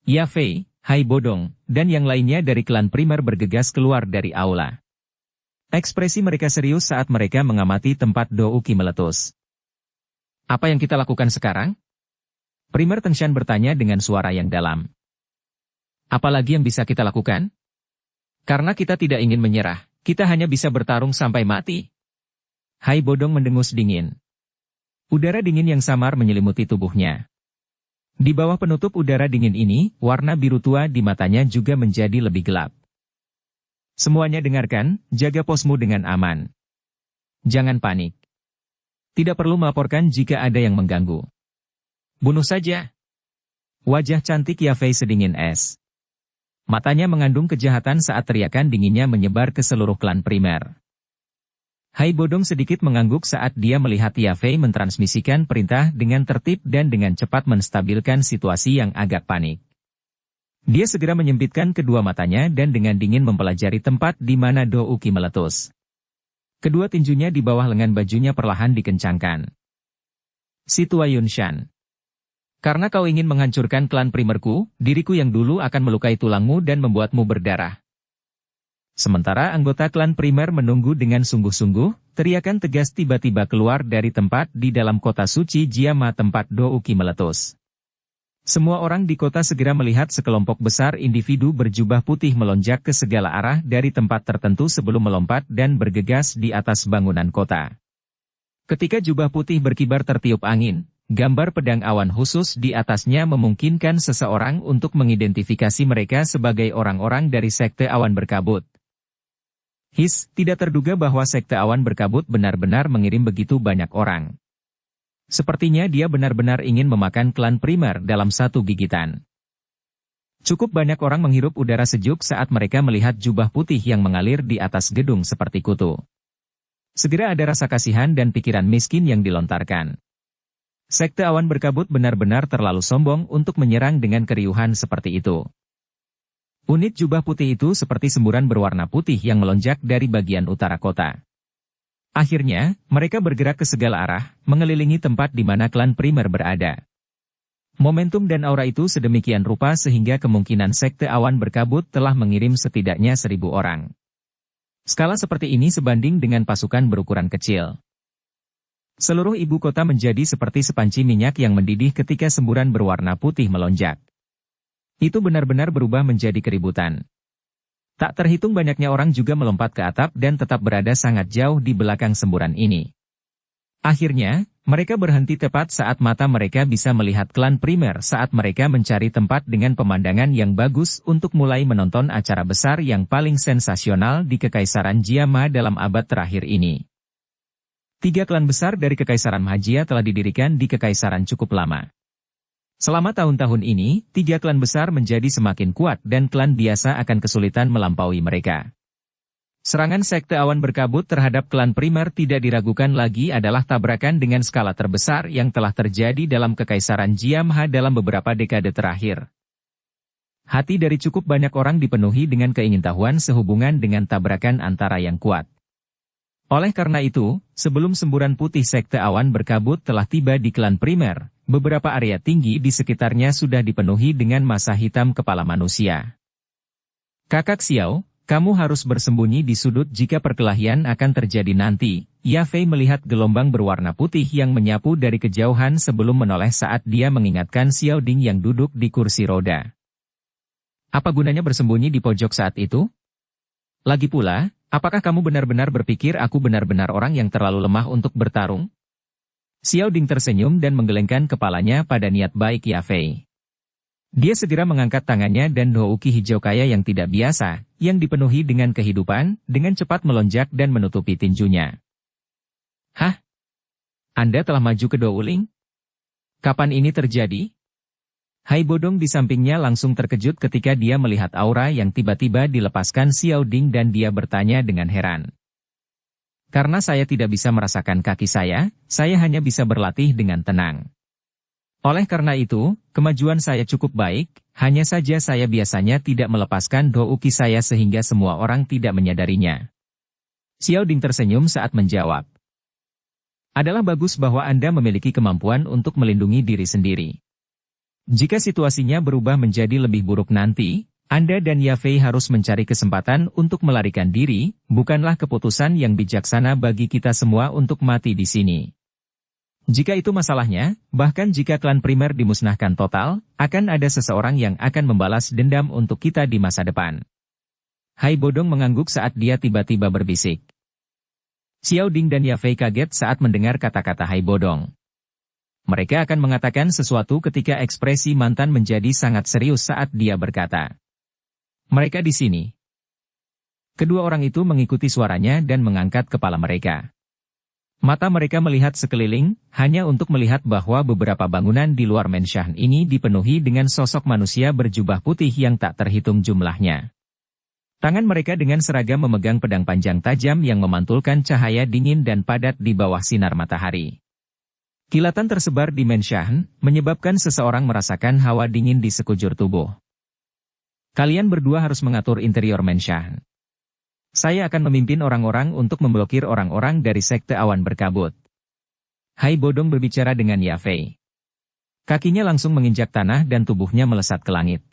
Speaker 1: Yafei, Hai Bodong, dan yang lainnya dari klan primer bergegas keluar dari aula. Ekspresi mereka serius saat mereka mengamati tempat Houki meletus. Apa yang kita lakukan sekarang? Primer Tengshan bertanya dengan suara yang dalam. Apalagi yang bisa kita lakukan? Karena kita tidak ingin menyerah, kita hanya bisa bertarung sampai mati. Hai Bodong mendengus dingin. Udara dingin yang samar menyelimuti tubuhnya. Di bawah penutup udara dingin ini, warna biru tua di matanya juga menjadi lebih gelap. Semuanya dengarkan, jaga posmu dengan aman. Jangan panik. Tidak perlu melaporkan jika ada yang mengganggu. Bunuh saja. Wajah cantik Yafei sedingin es. Matanya mengandung kejahatan saat teriakan dinginnya menyebar ke seluruh klan primer. Hai Bodong sedikit mengangguk saat dia melihat Yafei mentransmisikan perintah dengan tertib dan dengan cepat menstabilkan situasi yang agak panik. Dia segera menyempitkan kedua matanya dan dengan dingin mempelajari tempat di mana Houki meletus. Kedua tinjunya di bawah lengan bajunya perlahan dikencangkan. Situa Yunshan. Karena kau ingin menghancurkan klan primerku, diriku yang dulu akan melukai tulangmu dan membuatmu berdarah. Sementara anggota klan primer menunggu dengan sungguh-sungguh, teriakan tegas tiba-tiba keluar dari tempat di dalam kota suci Jiamha tempat Houki meletus. Semua orang di kota segera melihat sekelompok besar individu berjubah putih melonjak ke segala arah dari tempat tertentu sebelum melompat dan bergegas di atas bangunan kota. Ketika jubah putih berkibar tertiup angin, gambar pedang awan khusus di atasnya memungkinkan seseorang untuk mengidentifikasi mereka sebagai orang-orang dari sekte awan berkabut. Tidak terduga bahwa sekte awan berkabut benar-benar mengirim begitu banyak orang. Sepertinya dia benar-benar ingin memakan klan primer dalam satu gigitan. Cukup banyak orang menghirup udara sejuk saat mereka melihat jubah putih yang mengalir di atas gedung seperti kutu. Segera ada rasa kasihan dan pikiran miskin yang dilontarkan. Sekte awan berkabut benar-benar terlalu sombong untuk menyerang dengan keriuhan seperti itu. Unit jubah putih itu seperti semburan berwarna putih yang melonjak dari bagian utara kota. Akhirnya, mereka bergerak ke segala arah, mengelilingi tempat di mana klan primer berada. Momentum dan aura itu sedemikian rupa sehingga kemungkinan sekte awan berkabut telah mengirim setidaknya 1.000 orang. Skala seperti ini sebanding dengan pasukan berukuran kecil. Seluruh ibu kota menjadi seperti sepanci minyak yang mendidih ketika semburan berwarna putih melonjak. Itu benar-benar berubah menjadi keributan. Tak terhitung banyaknya orang juga melompat ke atap dan tetap berada sangat jauh di belakang semburan ini. Akhirnya, mereka berhenti tepat saat mata mereka bisa melihat klan primer saat mereka mencari tempat dengan pemandangan yang bagus untuk mulai menonton acara besar yang paling sensasional di Kekaisaran Jiama dalam abad terakhir ini. 3 klan besar dari Kekaisaran Magia telah didirikan di Kekaisaran cukup lama. Selama tahun-tahun ini, 3 klan besar menjadi semakin kuat dan klan biasa akan kesulitan melampaui mereka. Serangan sekte awan berkabut terhadap klan primer tidak diragukan lagi adalah tabrakan dengan skala terbesar yang telah terjadi dalam Kekaisaran Jiamha dalam beberapa dekade terakhir. Hati dari cukup banyak orang dipenuhi dengan keingintahuan sehubungan dengan tabrakan antara yang kuat. Oleh karena itu, sebelum semburan putih sekte awan berkabut telah tiba di klan primer, beberapa area tinggi di sekitarnya sudah dipenuhi dengan massa hitam kepala manusia. Kakak Xiao, kamu harus bersembunyi di sudut jika perkelahian akan terjadi nanti. Yafei melihat gelombang berwarna putih yang menyapu dari kejauhan sebelum menoleh saat dia mengingatkan Xiao Ding yang duduk di kursi roda. Apa gunanya bersembunyi di pojok saat itu? Lagi pula, apakah kamu benar-benar berpikir aku benar-benar orang yang terlalu lemah untuk bertarung? Xiao Ding tersenyum dan menggelengkan kepalanya pada niat baik Yafei. Dia segera mengangkat tangannya dan douki hijau kaya yang tidak biasa, yang dipenuhi dengan kehidupan, dengan cepat melonjak dan menutupi tinjunya. Hah? Anda telah maju ke Douling? Kapan ini terjadi? Hai Bodong di sampingnya langsung terkejut ketika dia melihat aura yang tiba-tiba dilepaskan Xiao Ding dan dia bertanya dengan heran. Karena saya tidak bisa merasakan kaki saya hanya bisa berlatih dengan tenang. Oleh karena itu, kemajuan saya cukup baik, hanya saja saya biasanya tidak melepaskan douki saya sehingga semua orang tidak menyadarinya. Xiao Ding tersenyum saat menjawab. Adalah bagus bahwa Anda memiliki kemampuan untuk melindungi diri sendiri. Jika situasinya berubah menjadi lebih buruk nanti, Anda dan Yafei harus mencari kesempatan untuk melarikan diri, bukanlah keputusan yang bijaksana bagi kita semua untuk mati di sini. Jika itu masalahnya, bahkan jika klan primer dimusnahkan total, akan ada seseorang yang akan membalas dendam untuk kita di masa depan. Hai Bodong mengangguk saat dia tiba-tiba berbisik. Xiao Ding dan Yafei kaget saat mendengar kata-kata Hai Bodong. Mereka akan mengatakan sesuatu ketika ekspresi mantan menjadi sangat serius saat dia berkata. Mereka di sini. Kedua orang itu mengikuti suaranya dan mengangkat kepala mereka. Mata mereka melihat sekeliling, hanya untuk melihat bahwa beberapa bangunan di luar Menshan ini dipenuhi dengan sosok manusia berjubah putih yang tak terhitung jumlahnya. Tangan mereka dengan seragam memegang pedang panjang tajam yang memantulkan cahaya dingin dan padat di bawah sinar matahari. Kilatan tersebar di Menshan, menyebabkan seseorang merasakan hawa dingin di sekujur tubuh. Kalian berdua harus mengatur interior Menshan. Saya akan memimpin orang-orang untuk memblokir orang-orang dari sekte awan berkabut. Hai Bodong berbicara dengan Yafei. Kakinya langsung menginjak tanah dan tubuhnya melesat ke langit.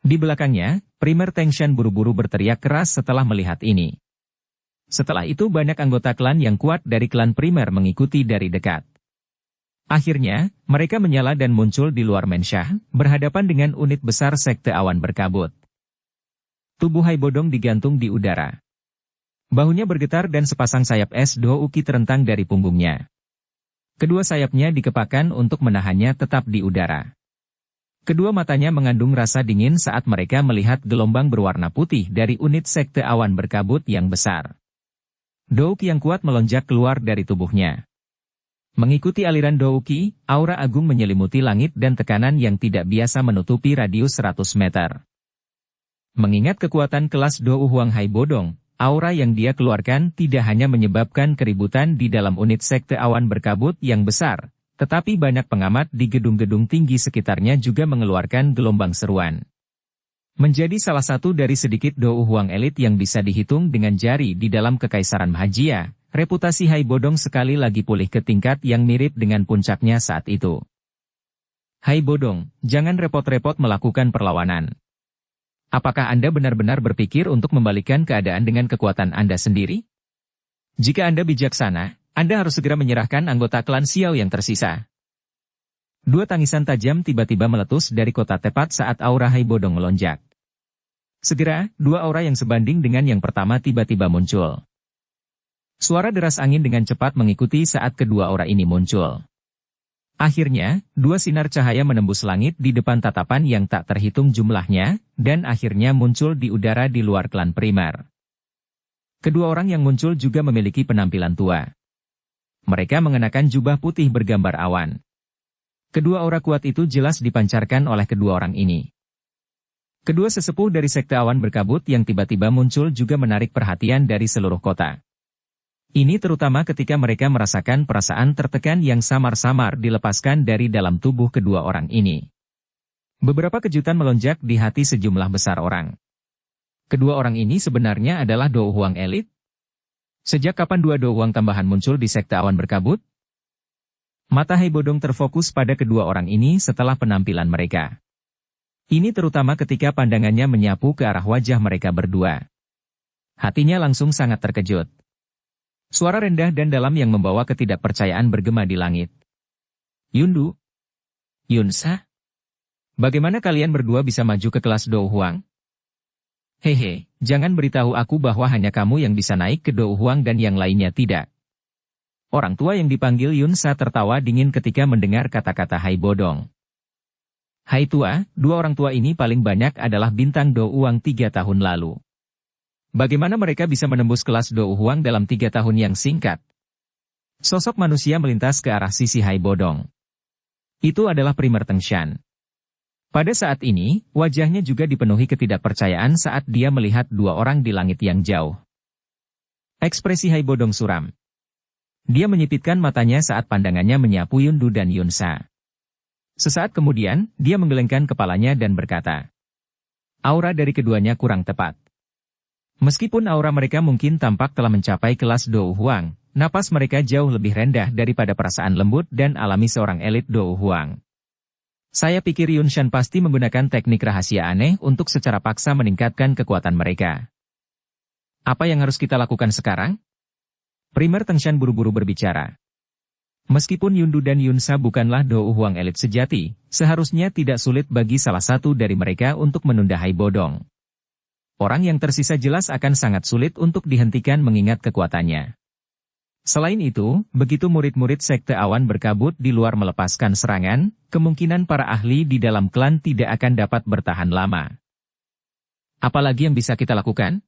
Speaker 1: Di belakangnya, Primer Tengshan buru-buru berteriak keras setelah melihat ini. Setelah itu banyak anggota klan yang kuat dari klan Primer mengikuti dari dekat. Akhirnya, mereka menyala dan muncul di luar Menshan, berhadapan dengan unit besar sekte awan berkabut. Tubuh Hai Bodong digantung di udara. Bahunya bergetar dan sepasang sayap es douki terentang dari punggungnya. Kedua sayapnya dikepakkan untuk menahannya tetap di udara. Kedua matanya mengandung rasa dingin saat mereka melihat gelombang berwarna putih dari unit sekte awan berkabut yang besar. Douki yang kuat melonjak keluar dari tubuhnya. Mengikuti aliran douki, aura agung menyelimuti langit dan tekanan yang tidak biasa menutupi radius 100 meter. Mengingat kekuatan kelas Dou Huang Hai Bodong, aura yang dia keluarkan tidak hanya menyebabkan keributan di dalam unit sekte awan berkabut yang besar, Tetapi banyak pengamat di gedung-gedung tinggi sekitarnya juga mengeluarkan gelombang seruan. Menjadi salah satu dari sedikit Dou Huang elit yang bisa dihitung dengan jari di dalam Kekaisaran Mahajia, reputasi Hai Bodong sekali lagi pulih ke tingkat yang mirip dengan puncaknya saat itu. Hai Bodong, jangan repot-repot melakukan perlawanan. Apakah Anda benar-benar berpikir untuk membalikan keadaan dengan kekuatan Anda sendiri? Jika Anda bijaksana, Anda harus segera menyerahkan anggota klan Xiao yang tersisa. Dua tangisan tajam tiba-tiba meletus dari kota tepat saat aura Hai Bodong melonjak. Segera, dua aura yang sebanding dengan yang pertama tiba-tiba muncul. Suara deras angin dengan cepat mengikuti saat kedua aura ini muncul. Akhirnya, dua sinar cahaya menembus langit di depan tatapan yang tak terhitung jumlahnya, dan akhirnya muncul di udara di luar klan primer. Kedua orang yang muncul juga memiliki penampilan tua. Mereka mengenakan jubah putih bergambar awan. Kedua aura kuat itu jelas dipancarkan oleh kedua orang ini. Kedua sesepuh dari sekte awan berkabut yang tiba-tiba muncul juga menarik perhatian dari seluruh kota. Ini terutama ketika mereka merasakan perasaan tertekan yang samar-samar dilepaskan dari dalam tubuh kedua orang ini. Beberapa kejutan melonjak di hati sejumlah besar orang. Kedua orang ini sebenarnya adalah Dou Huang elit? Sejak kapan dua Dou Huang tambahan muncul di sekte awan berkabut? Mata Hai Bodong terfokus pada kedua orang ini setelah penampilan mereka. Ini terutama ketika pandangannya menyapu ke arah wajah mereka berdua. Hatinya langsung sangat terkejut. Suara rendah dan dalam yang membawa ketidakpercayaan bergema di langit. Yundu? Yunsa? Bagaimana kalian berdua bisa maju ke kelas Dou Huang? Hehe, jangan beritahu aku bahwa hanya kamu yang bisa naik ke Dou Huang dan yang lainnya tidak. Orang tua yang dipanggil Yunsa tertawa dingin ketika mendengar kata-kata Hai Bodong. Hai tua, dua orang tua ini paling banyak adalah bintang Dou Huang 3 tahun lalu. Bagaimana mereka bisa menembus kelas Dou Huang dalam 3 tahun yang singkat? Sosok manusia melintas ke arah sisi Hai Bodong. Itu adalah Primer Tengshan. Pada saat ini, wajahnya juga dipenuhi ketidakpercayaan saat dia melihat dua orang di langit yang jauh. Ekspresi Hai Bodong suram. Dia menyipitkan matanya saat pandangannya menyapu Yundu dan Yunsa. Sesaat kemudian, dia menggelengkan kepalanya dan berkata, aura dari keduanya kurang tepat. Meskipun aura mereka mungkin tampak telah mencapai kelas Dou Huang, napas mereka jauh lebih rendah daripada perasaan lembut dan alami seorang elit Dou Huang. Saya pikir Yunshan pasti menggunakan teknik rahasia aneh untuk secara paksa meningkatkan kekuatan mereka. Apa yang harus kita lakukan sekarang? Primer Tengshan buru-buru berbicara. Meskipun Yundu dan Yunsa bukanlah Dou Huang elit sejati, seharusnya tidak sulit bagi salah satu dari mereka untuk menunda Hai Bodong. Orang yang tersisa jelas akan sangat sulit untuk dihentikan mengingat kekuatannya. Selain itu, begitu murid-murid sekte awan berkabut di luar melepaskan serangan, kemungkinan para ahli di dalam klan tidak akan dapat bertahan lama. Apalagi yang bisa kita lakukan?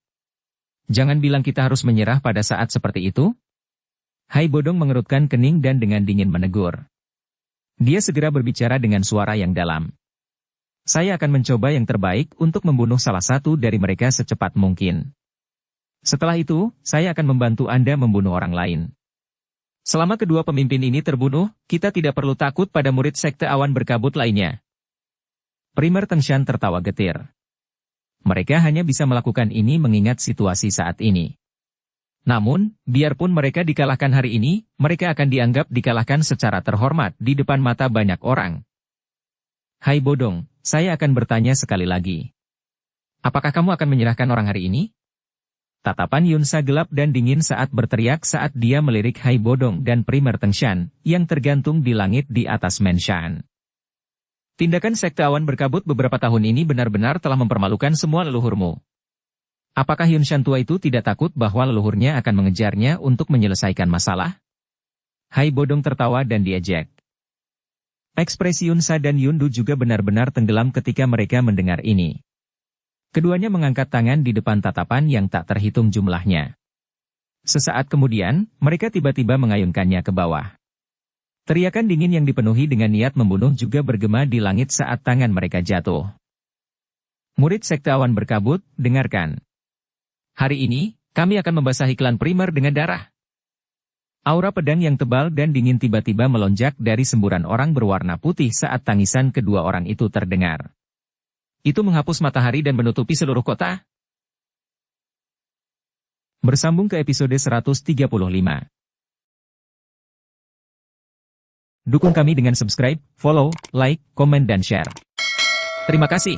Speaker 1: Jangan bilang kita harus menyerah pada saat seperti itu. Hai Bodong mengerutkan kening dan dengan dingin menegur. Dia segera berbicara dengan suara yang dalam. Saya akan mencoba yang terbaik untuk membunuh salah satu dari mereka secepat mungkin. Setelah itu, saya akan membantu Anda membunuh orang lain. Selama kedua pemimpin ini terbunuh, kita tidak perlu takut pada murid sekte awan berkabut lainnya. Primer Tengshan tertawa getir. Mereka hanya bisa melakukan ini mengingat situasi saat ini. Namun, biarpun mereka dikalahkan hari ini, mereka akan dianggap dikalahkan secara terhormat di depan mata banyak orang. Hai Bodong, saya akan bertanya sekali lagi. Apakah kamu akan menyerahkan orang hari ini? Tatapan Yunsa gelap dan dingin saat berteriak saat dia melirik Hai Bodong dan Primer Tengshan, yang tergantung di langit di atas Menshan. Tindakan sekte awan berkabut beberapa tahun ini benar-benar telah mempermalukan semua leluhurmu. Apakah Yunshan tua itu tidak takut bahwa leluhurnya akan mengejarnya untuk menyelesaikan masalah? Hai Bodong tertawa dan diejek. Ekspresi Yunsa dan Yundu juga benar-benar tenggelam ketika mereka mendengar ini. Keduanya mengangkat tangan di depan tatapan yang tak terhitung jumlahnya. Sesaat kemudian, mereka tiba-tiba mengayunkannya ke bawah. Teriakan dingin yang dipenuhi dengan niat membunuh juga bergema di langit saat tangan mereka jatuh. Murid sekte awan berkabut, dengarkan. Hari ini, kami akan membasahi klan primer dengan darah. Aura pedang yang tebal dan dingin tiba-tiba melonjak dari semburan orang berwarna putih saat tangisan kedua orang itu terdengar. Itu menghapus matahari dan menutupi seluruh kota. Bersambung ke episode 135. Dukung kami dengan subscribe, follow, like, komen dan share. Terima kasih.